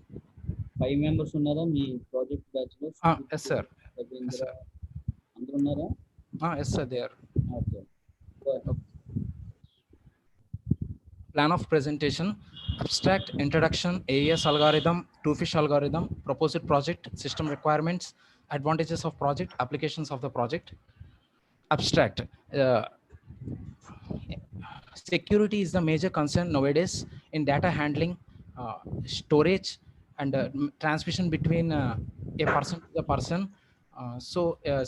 5 members ఉన్నారా మీ project batch లో? Yes, sir. Ravindra అందరూ ఉన్నారా? Yes, sir, they are. Okay. Plan of presentation: abstract, introduction, AES algorithm, two-fish algorithm, proposed project, system requirements, advantages of project, applications of the project. Abstract. Security is the major concern nowadays in data handling, storage, and transmission between a person to the person. So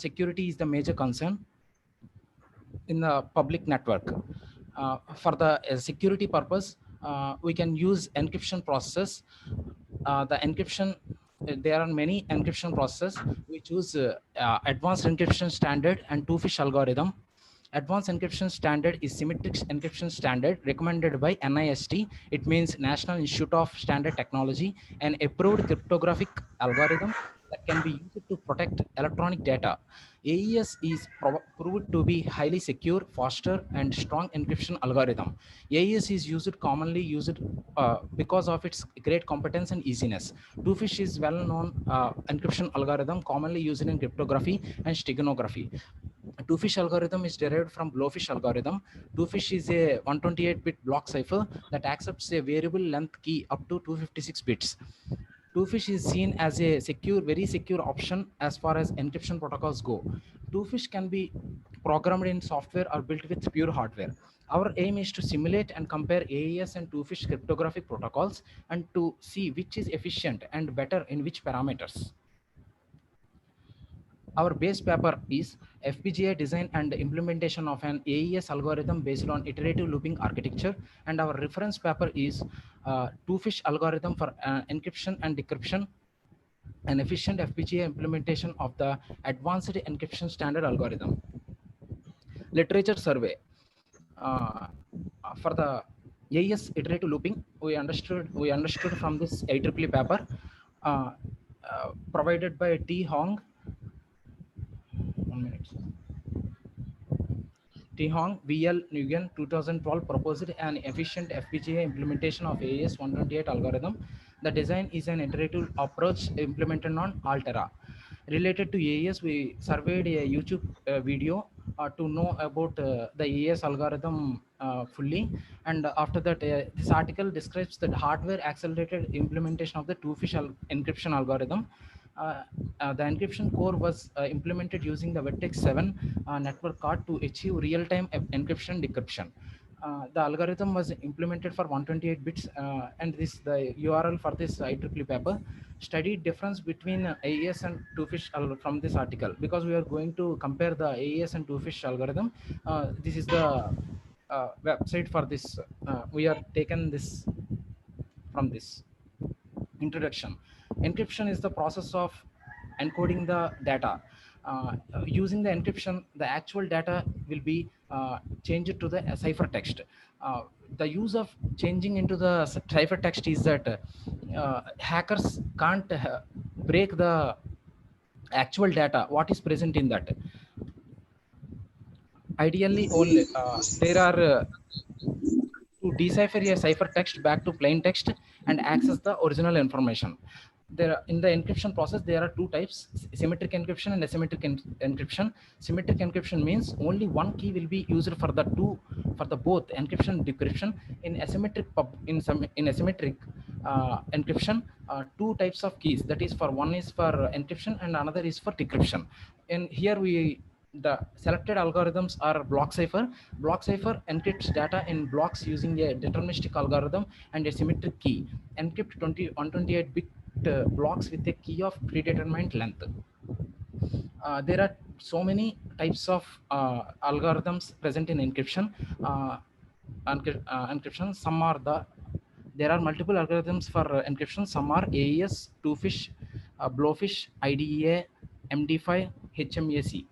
security is the major concern in the public network. For the security purpose, we can use encryption processes. The encryption, there are many encryption processes. We choose advanced encryption standard and two-fish algorithm. Advanced encryption standard is symmetric encryption standard recommended by NIST. It means National Institute of Standard Technology, an approved cryptographic algorithm that can be used to protect electronic data. AES is proved to be highly secure, faster, and strong encryption algorithm. AES is commonly used because of its great competence and easiness. Two-fish is well-known encryption algorithm commonly used in cryptography and steganography. Two-fish algorithm is derived from Blowfish algorithm. Two-fish is a 128-bit block cipher that accepts a variable length key up to 256 bits. Two-fish is seen as a secure, very secure option as far as encryption protocols go. Two-fish can be programmed in software or built with pure hardware. Our aim is to simulate and compare AES and two-fish cryptographic protocols and to see which is efficient and better in which parameters. Our base paper is FPGA design and implementation of an AES algorithm based on iterative looping architecture, and our reference paper is two-fish algorithm for encryption and decryption, an efficient FPGA implementation of the advanced encryption standard algorithm. Literature survey. For the AES iterative looping, we understood from this IEEE paper provided by T. Hong. 1 minute. T. Hong, VL Nguyen 2012 proposed an efficient FPGA implementation of AES 128 algorithm. The design is an iterative approach implemented on Altera. Related to AES, we surveyed a YouTube video to know about the AES algorithm fully. And after that, this article describes the hardware accelerated implementation of the two-fish encryption algorithm. The encryption core was implemented using the Vertex 7 network card to achieve real-time encryption decryption. The algorithm was implemented for 128 bits, and the URL for this IEEE paper. Studied difference between AES and two-fish from this article, because we are going to compare the AES and two-fish algorithm. This is the website for this. We are taken this from this. Introduction. Encryption is the process of encoding the data. Using the encryption, the actual data will be changed to the ciphertext. The use of changing into the ciphertext is that hackers can't break the actual data, what is present in that. Ideally, only there are to decipher a ciphertext back to plain text and access the original information. In the encryption process, there are two types: symmetric encryption and asymmetric encryption. Symmetric encryption means only one key will be used for the both encryption and decryption. In asymmetric encryption, two types of keys. That is, for one is for encryption and another is for decryption. And here the selected algorithms are block cipher. Block cipher encrypts data in blocks using a deterministic algorithm and a symmetric key. Encrypt 128-bit blocks with a key of predetermined length. There are so many types of algorithms present in encryption. Encryption. There are multiple algorithms for encryption. Some are AES, Twofish, Blowfish, IDEA, MD5, HMAC.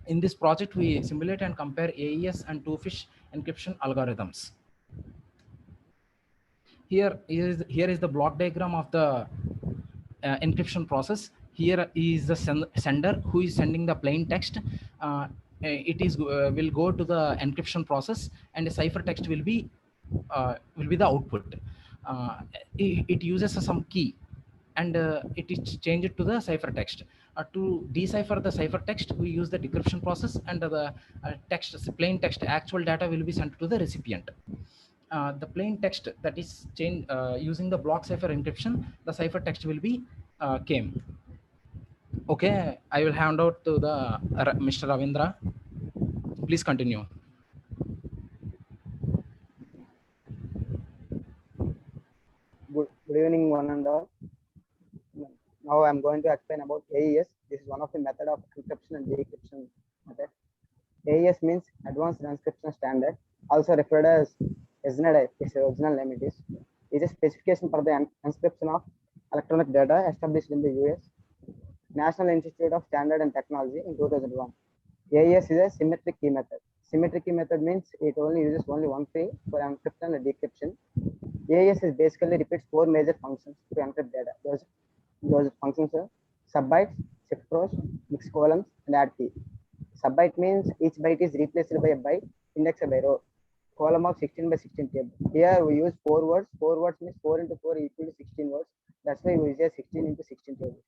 In this project, we simulate and compare AES and Twofish encryption algorithms. Here is the block diagram of the encryption process. Here is the sender who is sending the plain text. Will go to the encryption process, and the ciphertext will be the output. It uses some key, and it is changed to the ciphertext. To decipher the ciphertext, we use the decryption process, and the plain text, actual data will be sent to the recipient. The plain text that is changed using the block cipher encryption, the ciphertext will be came. Okay, I will hand out to the Mr. Ravindra. Please continue. Good evening, one and all. Now I'm going to explain about AES. This is one of the method of encryption and decryption method. AES means Advanced Encryption Standard, also referred as SNED. Its original name it is. It is a specification for the encryption of electronic data established in the US National Institute of Standard and Technology in 2001. AES is a symmetric key method. Symmetric key method means it only uses only one key for encryption and decryption. AES is basically repeats four major functions to encrypt data. Those functions are subbytes, shift rows, mixed columns, and add key. Subbyte means each byte is replaced by a byte indexed by row. Column of 16 by 16 table. Here we use 4 words. 4 words means 4 into 4 equal to 16 words. That's why we use a 16 into 16 table.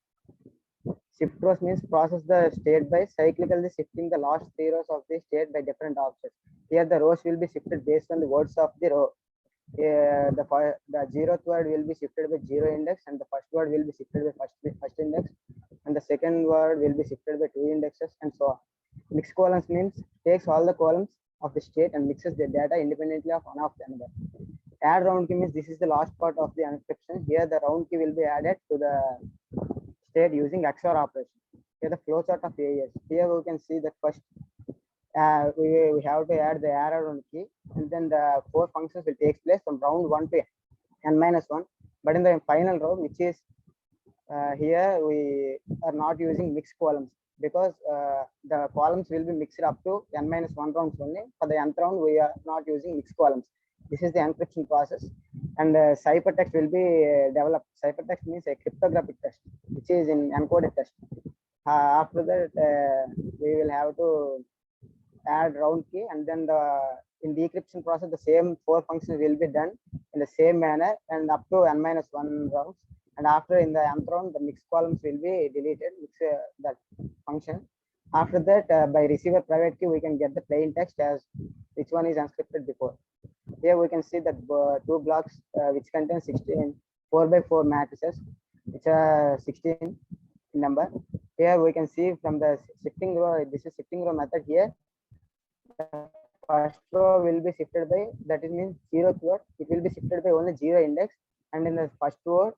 Shift rows means process the state by cyclically shifting the last 3 rows of the state by different options. Here the rows will be shifted based on the words of the row. The 0th word will be shifted by 0 index, and the first word will be shifted by first index, and the second word will be shifted by 2 indexes, and so on. Mixed columns means takes all the columns of the state and mixes the data independently of one of another. Add round key means this is the last part of the encryption. Here the round key will be added to the state using XOR operation. Here the flowchart of AES. Here we can see that first we have to add the arrow round key, and then the 4 functions will take place from round 1 to n-1. But in the final round, which is here, we are not using mixed columns because the columns will be mixed up to n-1 rounds only. For the nth round, we are not using mixed columns. This is the encryption process, and ciphertext will be developed. Ciphertext means a cryptographic text, which is in encoded text. After that, we will have to add round key, and then in decryption process, the same 4 functions will be done in the same manner and up to n-1 rounds. And after in the nth round, the mixed columns will be deleted, that function. After that, by receiver private key, we can get the plain text as which one is encrypted before. Here we can see that 2 blocks which contain 16 4x4 matrices, which are 16 in number. Here we can see from the shifting row, this is shifting row method. Here the first row will be shifted by, that is means 0th word, it will be shifted by only 0 index, and in the first word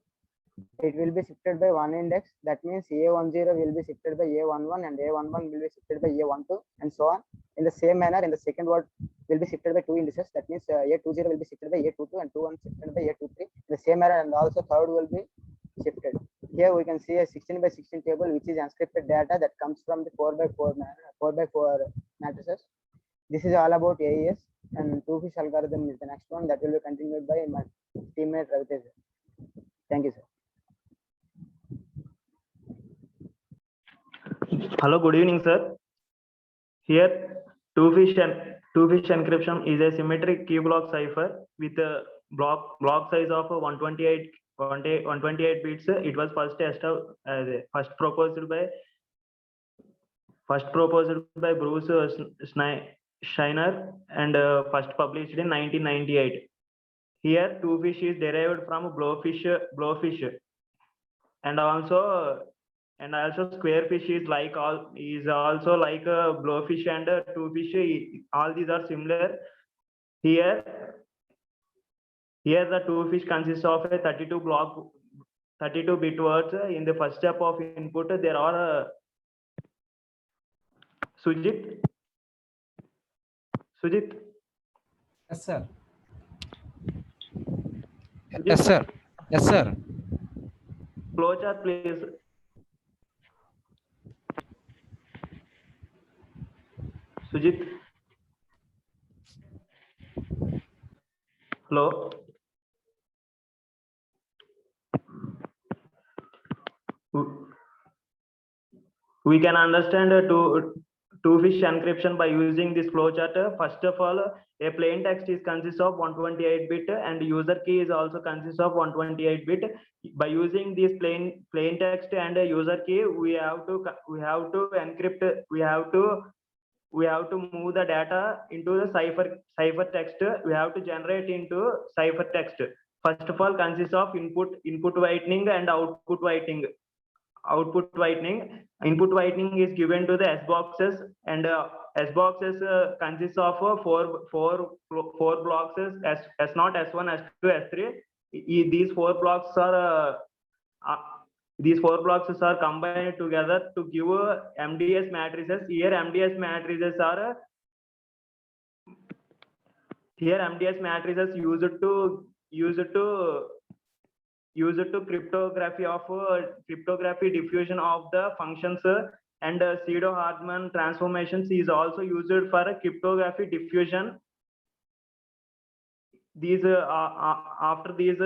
it will be shifted by 1 index. That means A10 will be shifted by A11, and A11 will be shifted by A12, and so on. In the same manner, in the second word will be shifted by 2 indices. That means A20 will be shifted by A22, and 21 shifted by A23. In the same manner, and also third will be shifted. Here we can see a 16 by 16 table, which is encrypted data that comes from the 4x4 matrices. This is all about AES, and Twofish algorithm is the next one that will be continued by my teammate Ravitesh. Thank you, sir. Hello, good evening, sir. Here, Twofish and Two-fish encryption is a symmetric key block cipher with a block size of 128 bits. It was first proposed by Bruce Schneier and first published in 1998. Here, two-fish is derived from blowfish, and also squarefish is also like a blowfish and a two-fish. All these are similar. Here the two-fish consists of a 32-bit words. In the first step of input, there are Sujit. Yes, sir. Yes, sir. Yes, sir. Flowchart, please. Sujit. Hello. We can understand two-fish encryption by using this flowchart. First of all, a plain text is consists of 128-bit and user key is also consists of 128-bit. By using this plain text and user key, we have to encrypt. We have to move the data into the cipher text. We have to generate into cipher text. First of all, consists of input whitening and output whitening. Input whitening is given to the S boxes, and S boxes consists of four blocks: S0, S1, S2, S3. These four blocks are combined together to give MDS matrices. Here MDS matrices used to cryptography diffusion of the functions, and pseudo-Hartmann transformations is also used for cryptography diffusion. These after these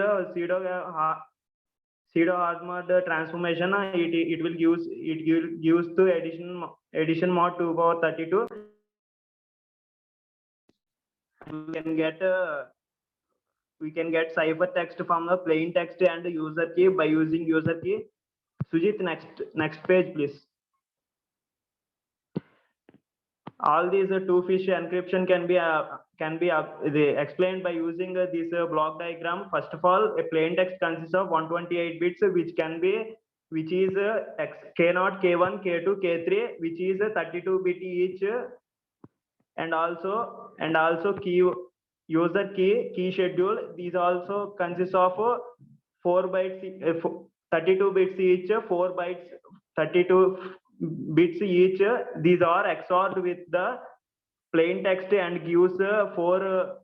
pseudo-Hartmann transformation, it gives to addition mod 2 power 32. We can get cipher text from the plain text and user key by using user key. Sujit, next page, please. All these two-fish encryption can be explained by using this block diagram. First of all, a plain text consists of 128 bits, which is K0, K1, K2, K3, which is 32-bit each, and also key. User key schedule. These also consists of 4 bytes, 32 bits each, 4 bytes, 32 bits each. These are XORed with the plain text and gives four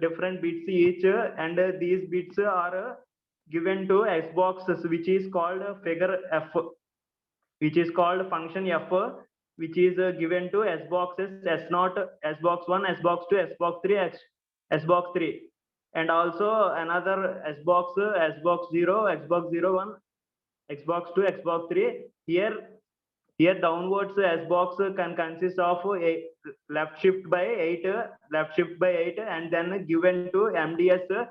different bits each, and these bits are given to S boxes, which is called figure F, which is called function F, which is given to S boxes: S0, S box 1, S box 2, S box 3, S box 3, and also another S box 0, S box 01, X box 2, X box 3. Here downwards S box can consist of a left shift by 8, and then given to MDS,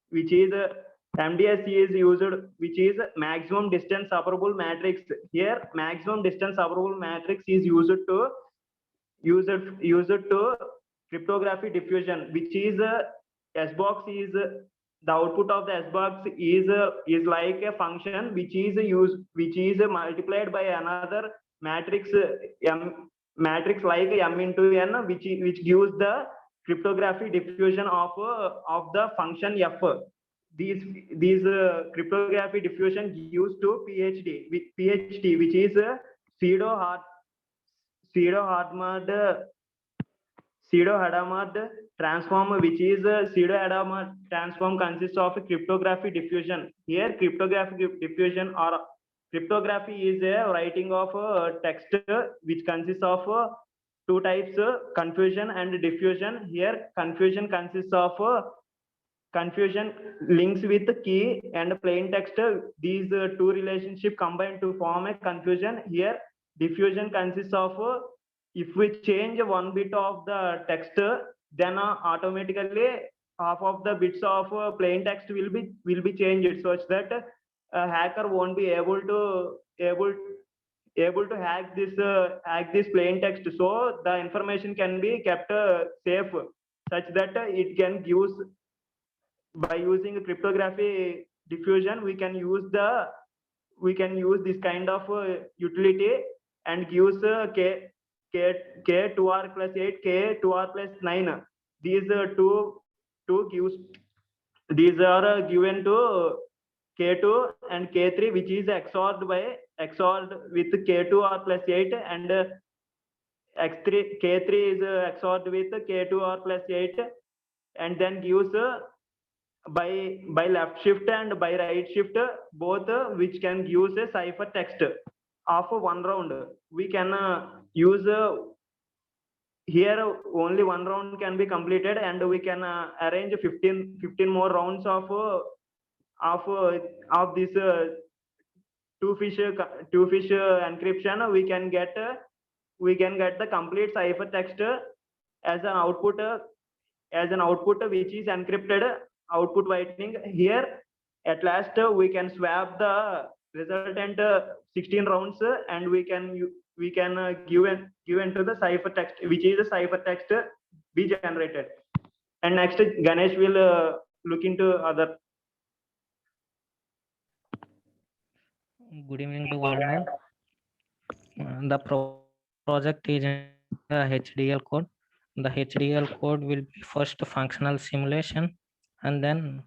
which is MDS is used, which is maximum distance separable matrix. Here maximum distance separable matrix is used to cryptography diffusion, which is S box is the output of the S box is like a function which is multiplied by another matrix matrix like M into N, which gives the cryptography diffusion of the function F. These cryptography diffusion used to PHD, which is pseudo-Hadamard transform, which is pseudo-Hadamard transform consists of cryptography diffusion. Here cryptography diffusion or cryptography is a writing of text which consists of two types, confusion and diffusion. Here confusion consists of confusion links with key and plain text. These two relationships combine to form a confusion. Here diffusion consists of if we change one bit of the text, then automatically half of the bits of plain text will be changed, such that a hacker won't be able to hack this plain text. So the information can be kept safe, such that it can use, by using cryptography diffusion, we can use this kind of utility and gives k 2r plus 8, k 2r plus 9. These two gives, these are given to k2 and k3, which is XORed with k2r plus 8, and k3 is XORed with k2r plus 8, and then gives by left shift and by right shift, both which can use a cipher text of one round. We can use here only one round can be completed, and we can arrange 15 more rounds of this two-fish encryption. We can get the complete cipher text as an output which is encrypted output whitening. Here at last we can swap the resultant 16 rounds, and we can give into the cipher text, which is the cipher text we generated. And next Ganesh will look into other. Good evening to all. The project is in the HDL code. The HDL code will be first functional simulation, and then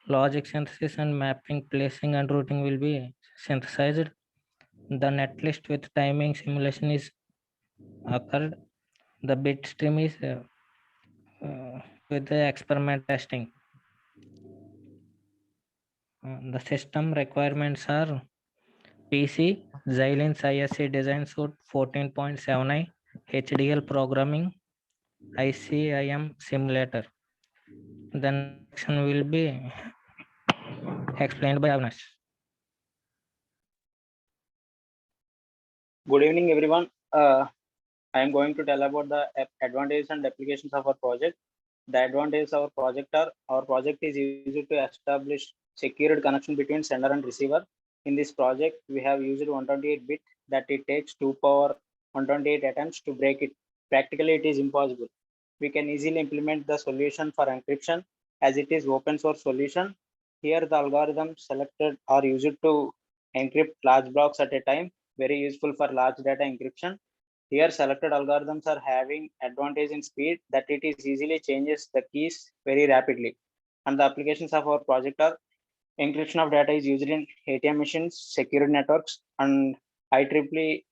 logic synthesis and mapping, placing and routing will be synthesized. The netlist with timing simulation is occurred. The bit stream is with the experiment testing. The system requirements are PC, Xilinx ISC Design Suite 14.79, HDL programming, ICIM simulator. The next section will be explained by Avinash. Good evening, everyone. I am going to tell about the advantages and applications of our project. The advantages of our project is used to establish secured connection between sender and receiver. In this project, we have used 128-bit that it takes 2 power 128 attempts to break it. Practically, it is impossible. We can easily implement the solution for encryption as it is open source solution. Here, the algorithms selected are used to encrypt large blocks at a time, very useful for large data encryption. Here, selected algorithms are having advantage in speed that it is easily changes the keys very rapidly. And the applications of our project are encryption of data is used in ATM machines, secure networks, and IEEE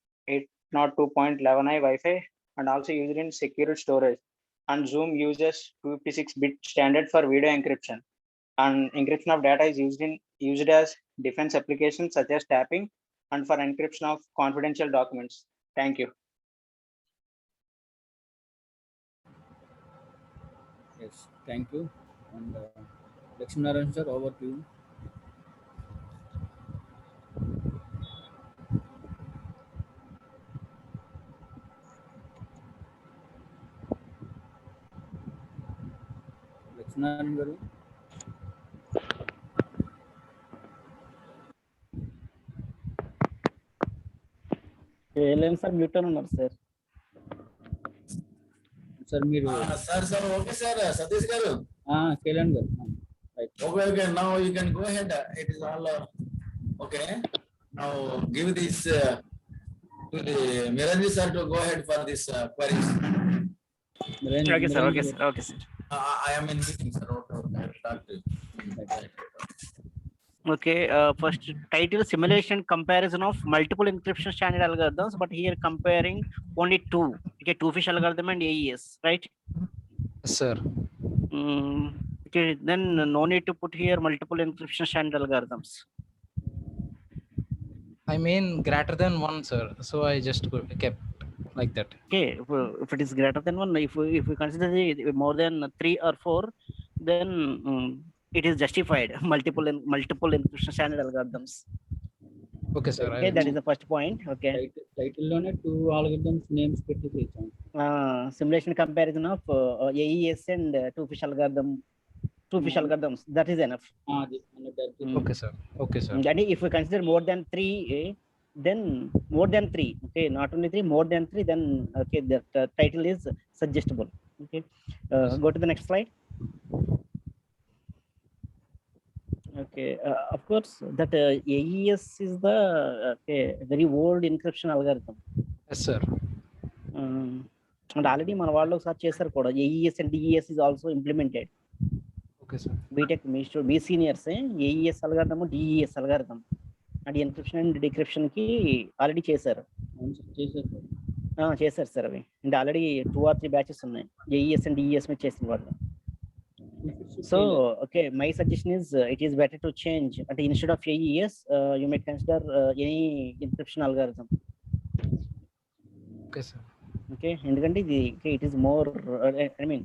802.11i Wi-Fi, and also used in secure storage. And Zoom uses 256-bit standard for video encryption. And encryption of data is used as defense applications such as tapping and for encryption of confidential documents. Thank you. Yes, thank you. And Lakshminarayan sir, over to you. Lakshminarayan garu. KLN sir mute uన్నారు sir. Sir మీరు sir okay sir Satish గారు. KLN గారు. Right. Okay, now you can go ahead. It is all okay. Now give this to the Miranji sir to go ahead for this queries. Okay sir. I am in meeting, sir. Okay. I will talk to you. Okay, first title simulation comparison of multiple encryption standard algorithms, but here comparing only two. Okay, two-fish algorithm and AES, right? Yes, sir. Okay, then no need to put here multiple encryption standard algorithms. I mean greater than one, sir. So I just kept like that. Okay, if it is greater than one, if we consider it more than 3 or 4, then it is justified. Multiple encryption standard algorithms. Okay, sir. Okay, that is the first point. Okay. Right. Title లోనే 2 algorithms names పెట్టి చేసాం. Simulation comparison of AES and two-fish algorithms. That is enough. Okay, sir. Okay, sir. And if we consider more than 3, then more than 3. Okay, not only 3, more than 3. Then okay, the title is suggestible. Okay, go to the next slide. Okay, of course that AES is the very old encryption algorithm. Yes, sir. And already మన వాళ్ళు ఒకసారి చేశారు కూడా. AES and DES is also implemented. Okay, sir. BTech మీ seniors AES algorithm, DES algorithm and encryption and decryption కి already చేశారు. చేశారు sir అవి. అండ్ ఆల్రెడీ 2 or 3 బ్యాచెస్ ఉన్నాయి AES and DES మీద చేసిన వాళ్ళు. So okay, my suggestion is it is better to change, and instead of AES you may consider any encryption algorithm. Okay, sir. Okay, ఎందుకంటే ఇది it is more I mean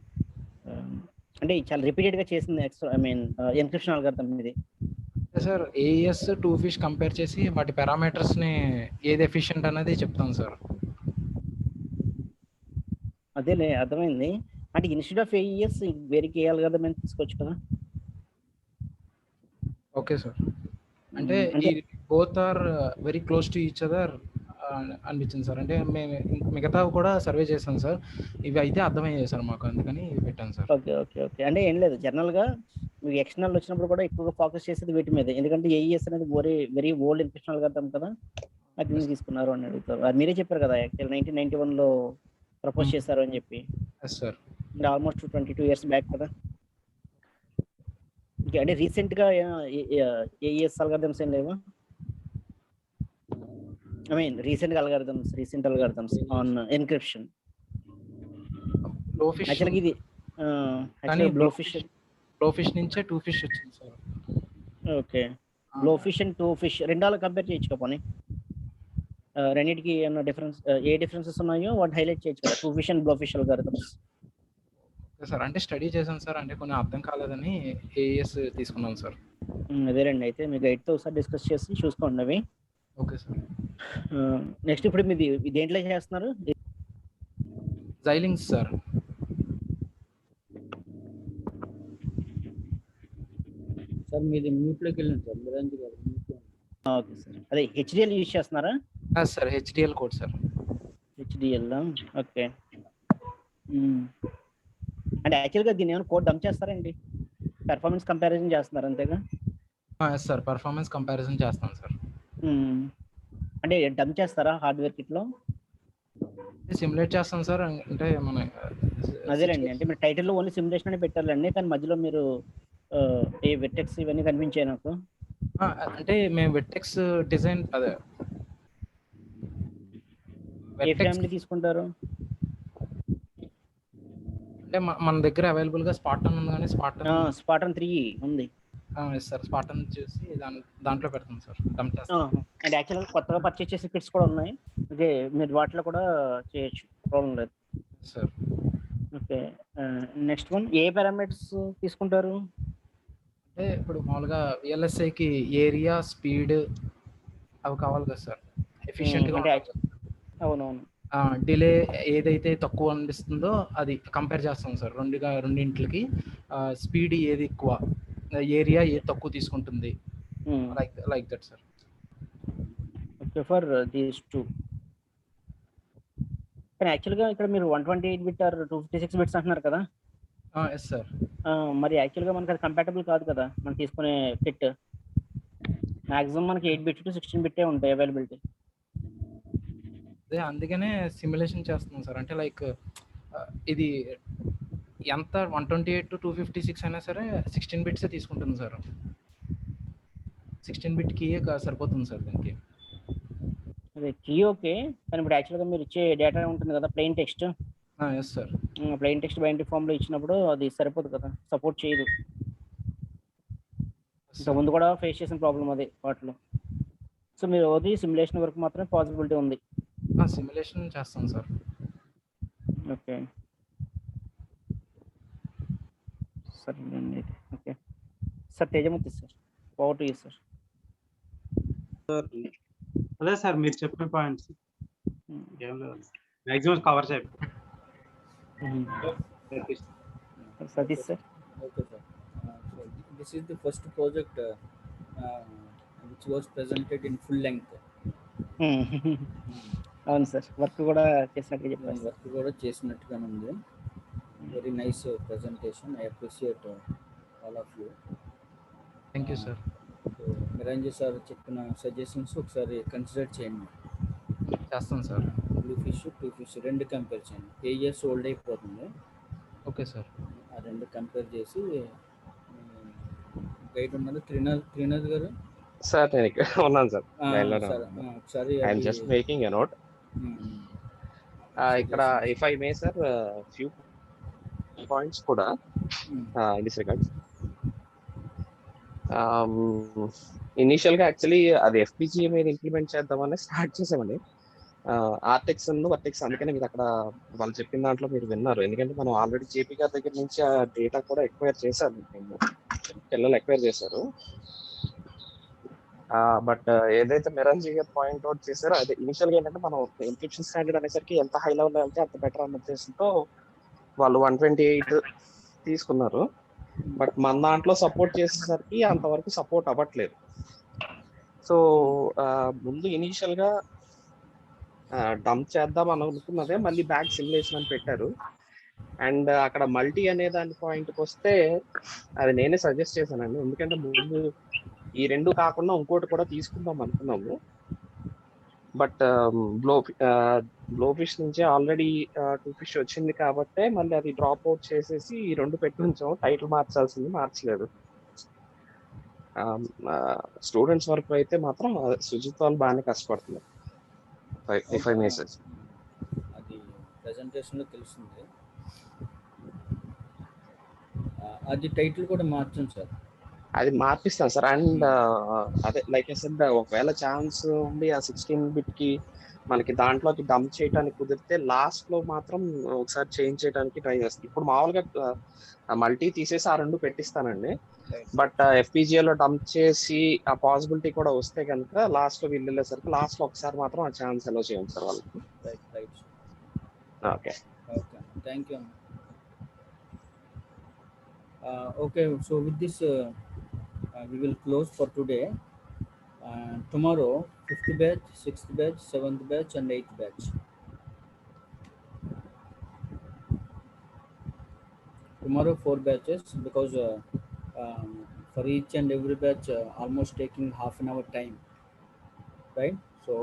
అంటే చాలా repeated గా చేసింది encryption algorithm ఇది. Sir AES 2-fish compare చేసి వాటి parameters ని ఏది ఎఫిషియెంట్ అనేది చెప్తాను సార్. అదేలే అర్థమైంది. అంటే ఇన్స్టెడ్ ఆఫ్ AES వేరే algorithm అని తీసుకోవచ్చు కదా. Okay sir. అంటే both are very close to each other అనిపించింది సార్. అంటే మేము మిగతా కూడా సర్వే చేశాను సార్. ఇవి అయితే అర్థమయ్యాయి సార్ మాకు, అందుకని పెట్టాను సార్. ఓకే ఓకే ఓకే అంటే ఏం లేదు, జనరల్ గా మీకు ఎక్స్టర్నల్ వచ్చినప్పుడు కూడా ఎక్కువగా ఫోకస్ చేసేది వీటి మీద. ఎందుకంటే AES అనేది వెరీ ఓల్డ్ ఎన్క్రిప్షన్ అల్గోరిథం కదా, అది ఎందుకు తీసుకున్నారు అని అడుగుతారు. అది మీరే చెప్పారు కదా, యాక్చువల్ 1991లో ప్రపోజ్ చేశారు అని చెప్పి. సార్ ఆల్మోస్ట్ 22 years బ్యాక్ కదా. అంటే రీసెంట్ గా AES అల్గోరిథమ్స్ ఏం లేవా? I mean recent algorithms on encryption. Blowfish actually ఇది actually blowfish నుంచే 2-fish వచ్చింది సార్. ఓకే, blowfish and 2-fish రెండాలు కంపేర్ చేయొచ్చు కదా. రెండిటికి ఏమైనా డిఫరెన్సెస్ ఉన్నాయో వాటి హైలైట్ చేయొచ్చు కదా, 2-fish and blowfish algorithms. Sir అంటే స్టడీ చేశాను సార్, అంటే కొన్ని అర్థం కాలేదని AES తీసుకున్నాను సార్. అదేనండి, అయితే మీ గైడ్తో ఒకసారి డిస్కస్ చేసి చూసుకోండి అవి. Okay sir. నెక్స్ట్ ఇప్పుడు మీది దేంట్లో చేస్తున్నారు? Xilinx sir. సార్ మీది మ్యూట్ లోకి వెళ్ళండి సార్, నిరంజ్ గారు. ఓకే సార్, అదే HDL యూజ్ చేస్తున్నారా? Sir HDL code sir. HDL okay. అంటే యాక్చువల్గా దీన్ని ఏమైనా కోడ్ డంప్ చేస్తారండి? పెర్ఫార్మెన్స్ కంపారిజన్ చేస్తున్నారు అంతేగా? సార్ పెర్ఫార్మెన్స్ కంపారిజన్ చేస్తాను సార్. అంటే డంప్ చేస్తారా హార్డ్వేర్ కిట్లో? సిమ్యులేట్ చేస్తాం సార్. అంటే మన అదేలేండి, అంటే మీరు టైటిల్లో ఓన్లీ సిమ్యులేషన్ అని పెట్టాలండి, కానీ మధ్యలో మీరు ఏ వెర్టెక్స్ ఇవన్నీ కనిపించాయి నాకు. అంటే మేము వెర్టెక్స్ డిజైన్ అదే ఏ ఫ్యామిలీ తీసుకుంటారు? అంటే మన దగ్గర అవైలబుల్ గా స్పార్టన్ ఉంది, కానీ స్పార్టన్ 3 ఉంది సార్. స్పార్టన్ చూసి దాంట్లో పెడతాం సార్. అండ్ యాక్చువల్గా కొత్తగా పర్చేస్ చేసే కిట్స్ కూడా ఉన్నాయి, అదే మీరు వాటిలో కూడా చేయొచ్చు, ప్రాబ్లం లేదు సార్. ఓకే, నెక్స్ట్ వన్ ఏ పారామీటర్స్ తీసుకుంటారు? అంటే ఇప్పుడు మామూలుగా VLSIకి ఏరియా, స్పీడ్ అవి కావాలి కదా సార్, ఎఫిషియెంట్ గా. అవునవును. డిలే ఏదైతే తక్కువ అనిపిస్తుందో అది కంపేర్ చేస్తాం సార్ రెండింటికి. స్పీడ్ ఏది ఎక్కువ, ఏరియా ఏది తక్కువ తీసుకుంటుంది, like that sir. Okay, for these two. కానీ యాక్చువల్గా ఇక్కడ మీరు 128 bit or 256 bits అంటున్నారు కదా? Yes sir. మరి యాక్చువల్గా మనకి అది కంపాటబుల్ కాదు కదా మనం తీసుకునే కిట్. మాక్సిమం మనకి 8 bit to 16 bit ఉంటాయి అవైలబిలిటీ. అదే అందుకనే సిమ్యులేషన్ చేస్తున్నాం సార్. అంటే లైక్ ఇది ఎంత 128 to 256 అయినా సరే 16 bits తీసుకుంటుంది సార్. 16 bit కీ సరిపోతుంది సార్ దీనికి. అదే కీ ఓకే, కానీ ఇప్పుడు యాక్చువల్గా మీరు ఇచ్చే డేటా ఉంటుంది కదా plain text. Yes sir. Plain text binary ఫామ్లో ఇచ్చినప్పుడు అది సరిపోదు కదా, సపోర్ట్ చేయదు. ఇంతకుముందు కూడా ఫేస్ చేసిన ప్రాబ్లం అదే వాటిలో. సో మీరు ఓది సిమ్యులేషన్ వరకు మాత్రమే పాసిబిలిటీ ఉంది. సిమ్యులేషన్ చేస్తాం సార్. ఓకే సరేనండి. Okay sir, Tejamurthy sir, over to you sir. అదే సార్ మీరు చెప్పిన పాయింట్స్. ఏం లేదు మాక్సిమం కవర్ చేయాలి. Satish sir. Okay, sir. So this is the first project which was presented in full length. అవును సార్, వర్క్ కూడా చేసినట్టుగా చెప్పారు. వర్క్ కూడా చేసినట్టుగానే ఉంది. Very nice presentation. I appreciate all of you. Thank you sir. Niranjan sir చెప్పిన suggestions ఒకసారి consider చేయండి. చేస్తాను sir. Blue fish, two fish రెండు కంపేర్ చేయండి. KES ఓల్డ్ అయిపోతుంది. Okay sir. ఆ రెండు కంపేర్ చేసి గైడ్ ఉన్నారు త్రినాథ్ గారు. సార్ నేను ఇక్కడ ఉన్నాను సార్. ఒకసారి I'm just making a note. ఇక్కడ if I may sir few points కూడా ఇన్ దిస్ రిగార్డ్స్. ఇనిషియల్ గా యాక్చువల్లీ అది FPGA మీద ఇంప్లిమెంట్ చేద్దామని స్టార్ట్ చేసామండి. ఆర్టెక్స్ వర్టెక్స్, అందుకనే మీరు అక్కడ వాళ్ళు చెప్పిన దాంట్లో మీరు విన్నారు. ఎందుకంటే మనం ఆల్రెడీ JP గారి దగ్గర నుంచి ఆ డేటా కూడా ఎక్వైర్ చేశారు, పిల్లలు ఎక్వైర్ చేశారు. బట్ ఏదైతే మిరంజీ గారు పాయింట్ అవుట్ చేశారో అదే ఇనిషియల్ గా ఏంటంటే మనం ఎన్క్రిప్షన్ స్టాండర్డ్ అనేసరికి ఎంత హై లెవెల్ వెళ్తే అంత బెటర్ అన్న ఉద్దేశంతో వాళ్ళు 128 తీసుకున్నారు. బట్ మన దాంట్లో సపోర్ట్ చేసేసరికి అంతవరకు సపోర్ట్ అవ్వట్లేదు. సో ముందు ఇనీషియల్ గా డంప్ చేద్దాం అని అనుకున్నదే మళ్ళీ బ్యాక్ సిమ్యులేషన్ అని పెట్టారు. అండ్ అక్కడ మల్టీ అనే దాని పాయింట్కి వస్తే అది నేనే సజెస్ట్ చేశానండి. ఎందుకంటే ముందు ఈ రెండు కాకుండా ఇంకోటి కూడా తీసుకుందాం అనుకున్నాము. బట్ బ్లో ఫిష్ నుంచి ఆల్రెడీ 2 ఫిష్ వచ్చింది కాబట్టి మళ్ళీ అది డ్రాప్ అవుట్ చేసేసి ఈ రెండు పెట్టి ఉంచాం. టైటిల్ మార్చాల్సింది మార్చలేదు. స్టూడెంట్స్ వరకు అయితే మాత్రం సుజిత్ వాళ్ళు బాగానే కష్టపడుతున్నారు. అది ప్రెజెంటేషన్ లో తెలుస్తుంది. అది టైటిల్ కూడా మార్చండి సార్. అది మార్పిస్తాను సార్. అండ్ అదే లైక్ సెడ్ ఒకవేళ ఛాన్స్ ఉండి ఆ 16 బిట్ కి మనకి దాంట్లోకి డంప్ చేయడానికి కుదిరితే లాస్ట్ లో మాత్రం ఒకసారి చేంజ్ చేయడానికి ట్రై చేస్తాను. ఇప్పుడు మామూలుగా మల్టీ తీసేసి ఆ రెండు పెట్టిస్తానండి. బట్ FPGA లో డంప్ చేసి ఆ పాసిబిలిటీ కూడా వస్తే కనుక లాస్ట్ లో వీళ్ళు వెళ్ళేసరికి లాస్ట్ లో ఒకసారి మాత్రం ఆ ఛాన్స్ ఎలా చేయండి సార్ వాళ్ళకి. Okay thank you. Okay, so with this we will close for today. Tomorrow 5th batch, 6th batch, 7th batch and 8th batch. Tomorrow 4 batches because for each and every batch almost taking half an hour time, right? So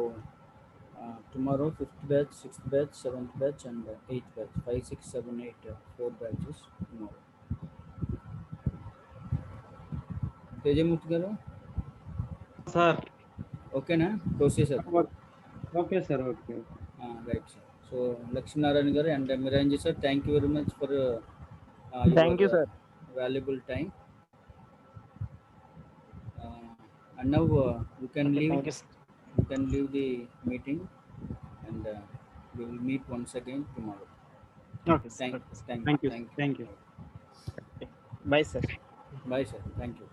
tomorrow 5th batch, 6th batch, 7th batch and 8th batch. 5, 6, 7, 8 4 batches tomorrow. Tejamurthy గారు sir ఓకేనా? Procedure okay sir. Okay right sir. So Lakshminarayana గారు and Miranji sir, thank you very much for thank you sir, valuable time. And now you can leave the meeting and we will meet once again tomorrow. Okay, thank you. Thank you. Bye sir. Bye sir. Thank you.